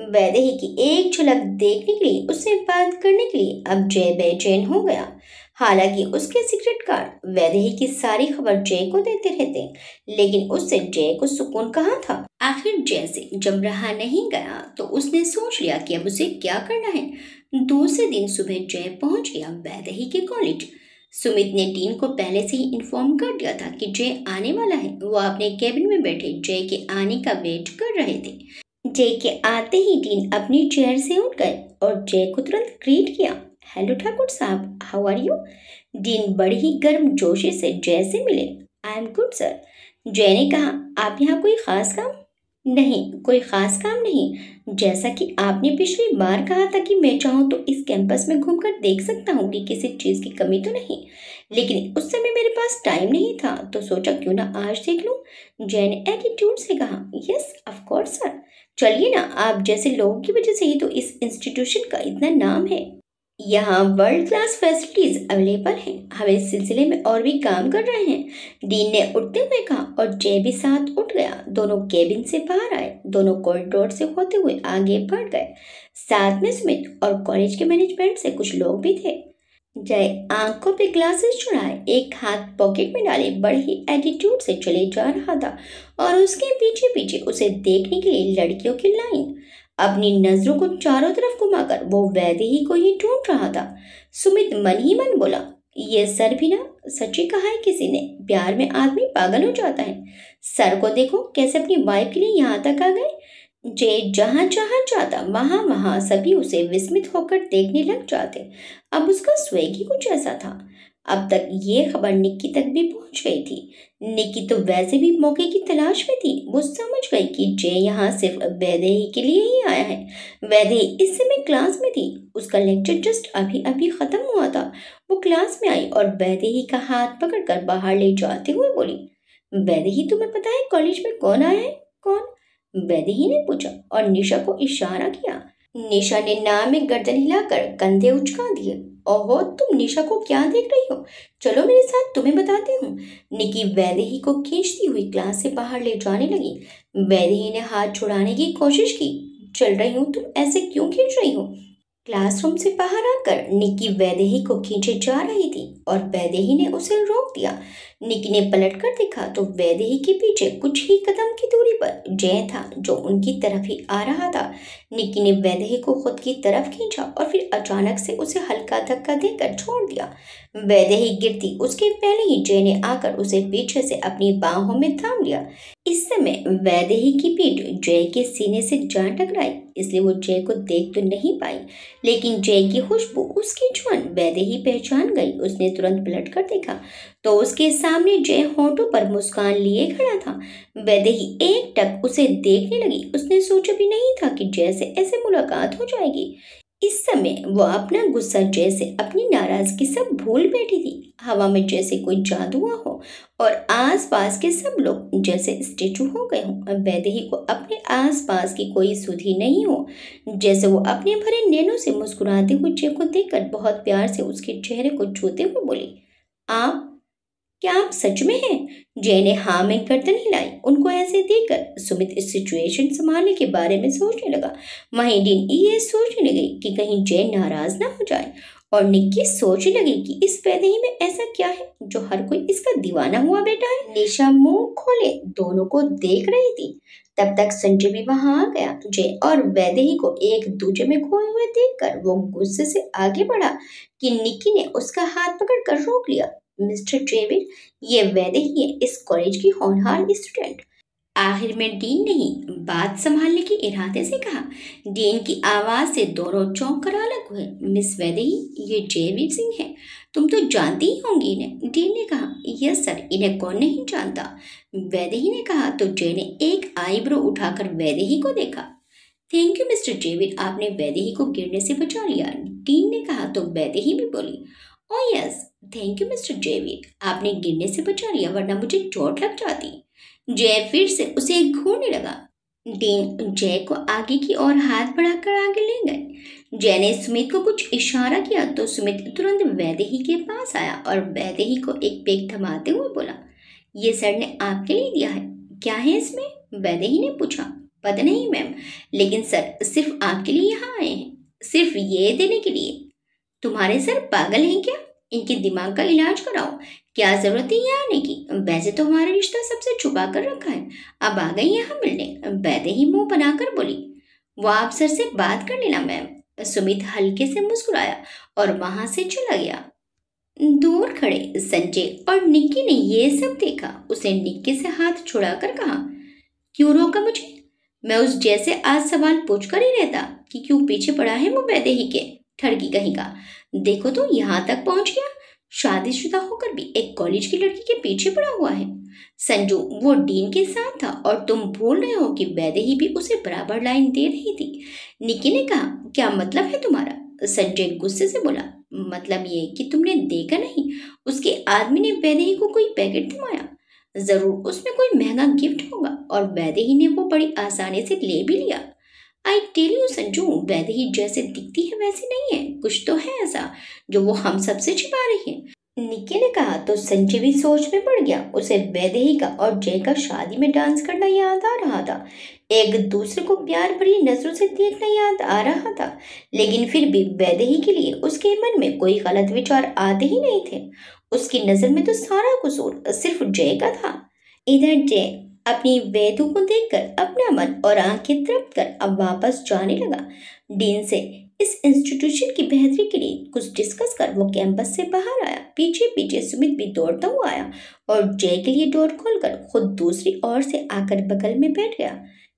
वैदेही की एक झलक देखने के लिए, उससे बात करने के लिए अब जय बेचैन हो गया। हालांकि उसके सीक्रेट कार्ड वैदेही की सारी खबर जय को देते रहते, लेकिन उससे जय को सुकून कहाँ था। आखिर जय से जब रहा नहीं गया तो उसने सोच लिया कि अब उसे क्या करना है। दूसरे दिन सुबह जय पहुंच गया वैदेही के कॉलेज। सुमित ने टीन को पहले से ही इन्फॉर्म कर दिया था कि जय आने वाला है। वो अपने केबिन में बैठे जय के आने का वेट कर रहे थे। जय के आते ही टीन अपनी चेयर से उठ गए और जय को तुरंत ग्रीट किया। हेलो ठाकुर साहब, हाउ आर यू? डीन बड़ी ही गर्म जोशी से जय से मिले। I am good sir. जय ने कहा, आप यहाँ कोई खास काम? नहीं, कोई खास काम नहीं। जैसा कि आपने पिछली बार कहा था कि मैं चाहूँ तो इस कैंपस में घूमकर देख सकता हूँ कि किसी चीज़ की कमी तो नहीं, लेकिन उस समय मेरे पास टाइम नहीं था तो सोचा क्यों ना आज देख लूँ। जय ने एटीट्यूड से कहा। यस ऑफ कोर्स सर, चलिए ना, आप जैसे लोगों की वजह से ही तो इस इंस्टीट्यूशन का इतना नाम है। यहाँ वर्ल्ड क्लास फैसिलिटीज अवेलेबल हैं। हम इस सिलसिले में और भी काम कर रहे हैं, डीन ने उठते हुए कहा और जय भी साथ उठ गया। दोनों केबिन से बाहर आए। दोनों कॉरिडोर से होते हुए आगे बढ़ गए। साथ में स्मिथ और कॉलेज के मैनेजमेंट से कुछ लोग भी थे। जय आंखों पे ग्लासेस चढ़ाए, एक हाथ पॉकेट में डाले बड़े ही एटीट्यूड से चले जा रहा था और उसके पीछे पीछे उसे देखने के लिए लड़कियों की लाइन। अपनी नजरों को चारों तरफ घुमाकर वो वैदेही को ही ढूंढ रहा था। सुमित मन ही मन बोला, ये सर भी ना, सच्ची कहा है किसी ने, प्यार में आदमी पागल हो जाता है। सर को देखो कैसे अपनी वाइफ के लिए यहाँ तक आ गए। जय जहाँ जहाँ जाता वहां वहां सभी उसे विस्मित होकर देखने लग जाते। अब उसका स्वैग ही कुछ ऐसा था। अब तक ये खबर निक्की तक भी पहुंच गई थी। निक्की तो वैसे भी मौके की तलाश में थी। वो समझ गई कि जय यहाँ सिर्फ वैदेही के लिए ही आया है। वैदेही इस समय क्लास में थी। उसका लेक्चर जस्ट अभी अभी खत्म हुआ था। वो क्लास में आई और वैदेही का हाथ पकड़कर बाहर ले जाते हुए बोली, वैदेही तुम्हें पता है कॉलेज में कौन आया है? कौन? वैदेही ने पूछा और निशा को इशारा किया। निशा ने नाम में गर्दन हिलाकर कंधे उचका दिए। ओहो, तुम निशा को क्या देख रही हो? चलो मेरे साथ, तुम्हें बताती हूँ। निकी वैदेही को खींचती हुई क्लास से बाहर ले जाने लगी। वैदेही ने हाथ छुड़ाने की कोशिश की। चल रही हूँ, तुम ऐसे क्यों खींच रही हो? क्लासरूम से बाहर आकर निकी वैदेही को खींचे जा रही थी और वैदेही ने उसे रोक दिया। निकी ने पलटकर देखा तो वैदेही के पीछे कुछ ही कदम की दूरी पर जय था जो उनकी तरफ ही आ रहा था। निकी ने वैदेही को खुद की तरफ खींचा और फिर अचानक से उसे हल्का धक्का देकर छोड़ दिया। वैदेही गिरती उसके पहले ही जय ने आकर उसे पीछे से अपनी बाहों में थाम लिया। इस समय वैदेही की पीठ जय के सीने से जा टकराई, इसलिए वो जय को देख तो नहीं पाई, लेकिन जय की खुशबू, उसकी जुबान वैदेही पहचान गई। उसने तुरंत पलट कर देखा तो उसके सामने जय होठों पर मुस्कान लिए खड़ा था। वैदेही एक टक उसे देखने लगी। उसने सोचा भी नहीं था कि जय से ऐसे मुलाकात हो जाएगी। इस समय वो अपना गुस्सा जैसे अपनी नाराजगी सब भूल बैठी थी। हवा में जैसे कोई जादू हुआ हो और आसपास के सब लोग जैसे स्टेचू हो गए हों। वैदेही को अपने आसपास की कोई सुधि नहीं हो। जैसे वो अपने भरे नैनों से मुस्कुराते हुए जय को देखकर बहुत प्यार से उसके चेहरे को छूते हुए बोली, आप, क्या आप सच में हैं? जय ने हाँ में गर्दन हिलाई। उनको ऐसे देखकर सुमित इस सिचुएशन संभालने के बारे में सोचने लगा। वहीं डीन ये सोचने लगी कि कहीं जय नाराज ना हो जाए और निक्की सोचने लगी कि इस वैदेही में ऐसा क्या है जो हर कोई इसका दीवाना हुआ बैठा है। निशा मुंह खोले दोनों को देख रही थी। तब तक संजय भी वहां आ गया। जय और वैदेही को एक दूसरे में खोए हुए देखकर वो गुस्से से आगे बढ़ा कि निक्की ने उसका हाथ पकड़कर रोक लिया। मिस्टर जेवियर, ये वैदेही है, इस कॉलेज की होनहार स्टूडेंट। आखिर में डीन ने ही बात संभालने के इरादे से कहा। डीन की आवाज से दोनों चौंक कर अलग हुए। मिस वैदेही, ये जयवीर सिंह है, तुम तो जानती ही होंगी इन्हें। डीन ने कहा, यस सर, इन्हें कौन नहीं जानता। वैदेही ने कहा तो जय ने एक आईब्रो उठाकर वैदेही को देखा। थैंक यू मिस्टर जेवियर, आपने वैदेही को गिरने से बचा लिया। डीन ने कहा तो वैदेही भी बोली, oh yes thank you mister Xavier, आपने गिरने से बचा लिया, वरना मुझे चोट लग जाती। जय फिर से उसे घूरने लगा। डीन जय को आगे की ओर हाथ बढ़ाकर आगे ले गए। जय ने सुमित को कुछ इशारा किया तो सुमित तुरंत वैदेही के पास आया और वैदेही को एक पेग थमाते हुए बोला, ये सर ने आपके लिए दिया है, क्या है इसमें? वैदेही ने पूछा। पता नहीं मैम, लेकिन सर सिर्फ आपके लिए यहाँ आए हैं, सिर्फ ये देने के लिए। तुम्हारे सर पागल हैं क्या? इनके दिमाग का इलाज कराओ। क्या जरूरत है यहाँ आने की? वैसे तो हमारा रिश्ता सबसे छुपा कर रखा है, अब आ गई यहाँ मिलने। वैदेही मुंह बनाकर बोली। वो आप सर से बात कर लेना मैम, सुमित हल्के से मुस्कुराया और वहां से चला गया। दूर खड़े संजय और निक्की ने ये सब देखा। उसने निक्की से हाथ छुड़ाकर कहा, क्यों रोका मुझे? मैं उस जैसे आज सवाल पूछकर ही रहता कि क्यों पीछे पड़ा है वो वैदेही के ठड़की कहीं का। देखो तो यहाँ तक पहुंच गया, शादीशुदा होकर भी एक कॉलेज की लड़की के पीछे पड़ा हुआ है। संजू, वो डीन के साथ था और तुम भूल रहे हो कि वैदेही भी उसे बराबर लाइन दे रही थी। निक्की ने कहा, क्या मतलब है तुम्हारा? संजय गुस्से से बोला, मतलब ये कि तुमने देखा नहीं उसके आदमी ने वैदेही को कोई पैकेट थमाया। जरूर उसमें कोई महंगा गिफ्ट होगा और वैदेही ने वो बड़ी आसानी से ले भी लिया। I tell you Sanju, Vaidehi जैसे दिखती है वैसे नहीं है, कुछ तो है ऐसा जो वो हम सबसे छिपा रही है। निक्की ने कहा तो संजय भी सोच में पड़ गया। उसे वैदेही का और जय का शादी में डांस करना याद आ रहा था, एक दूसरे को प्यार भरी नजरों से देखना याद आ रहा था, लेकिन फिर भी वैदेही के लिए उसके मन में कोई गलत विचार आते ही नहीं थे। उसकी नजर में तो सारा कसूर सिर्फ जय का था। इधर जय अपनी वैदू को देखकर अपना मन और आंखें तृप्त कर अब वापस जाने लगा। डीन से इस इंस्टीट्यूशन की बेहतरी के लिए कुछ डिस्कस कर वो कैंपस से बाहर आया। पीछे पीछे सुमित भी दौड़ता हुआ आया और जय के लिए डोर खोलकर खुद दूसरी ओर से आकर बगल में बैठ गया।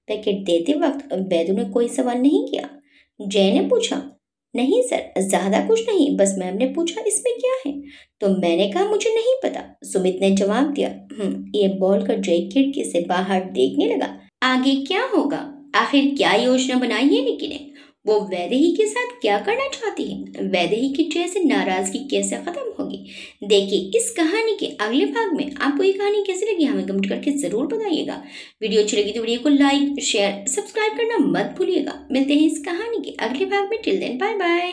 पैकेट देते वक्त वैदू ने कोई सवाल नहीं किया। जय ने पूछा, नहीं सर, ज्यादा कुछ नहीं, बस मैम ने पूछा इसमें क्या है तो मैंने कहा मुझे नहीं पता। सुमित ने जवाब दिया। ये बोलकर जय खिड़की से बाहर देखने लगा। आगे क्या होगा? आखिर क्या योजना बनाई है निक्की ने? वो वैदेही के साथ क्या करना चाहती है? वैदेही की जय से नाराजगी कैसे खत्म होगी? देखिए इस कहानी के अगले भाग में। आपको ये कहानी कैसी लगी हमें कमेंट करके जरूर बताइएगा। वीडियो अच्छी लगी तो वीडियो को लाइक शेयर सब्सक्राइब करना मत भूलिएगा। मिलते हैं इस कहानी के अगले भाग में। Till then bye bye.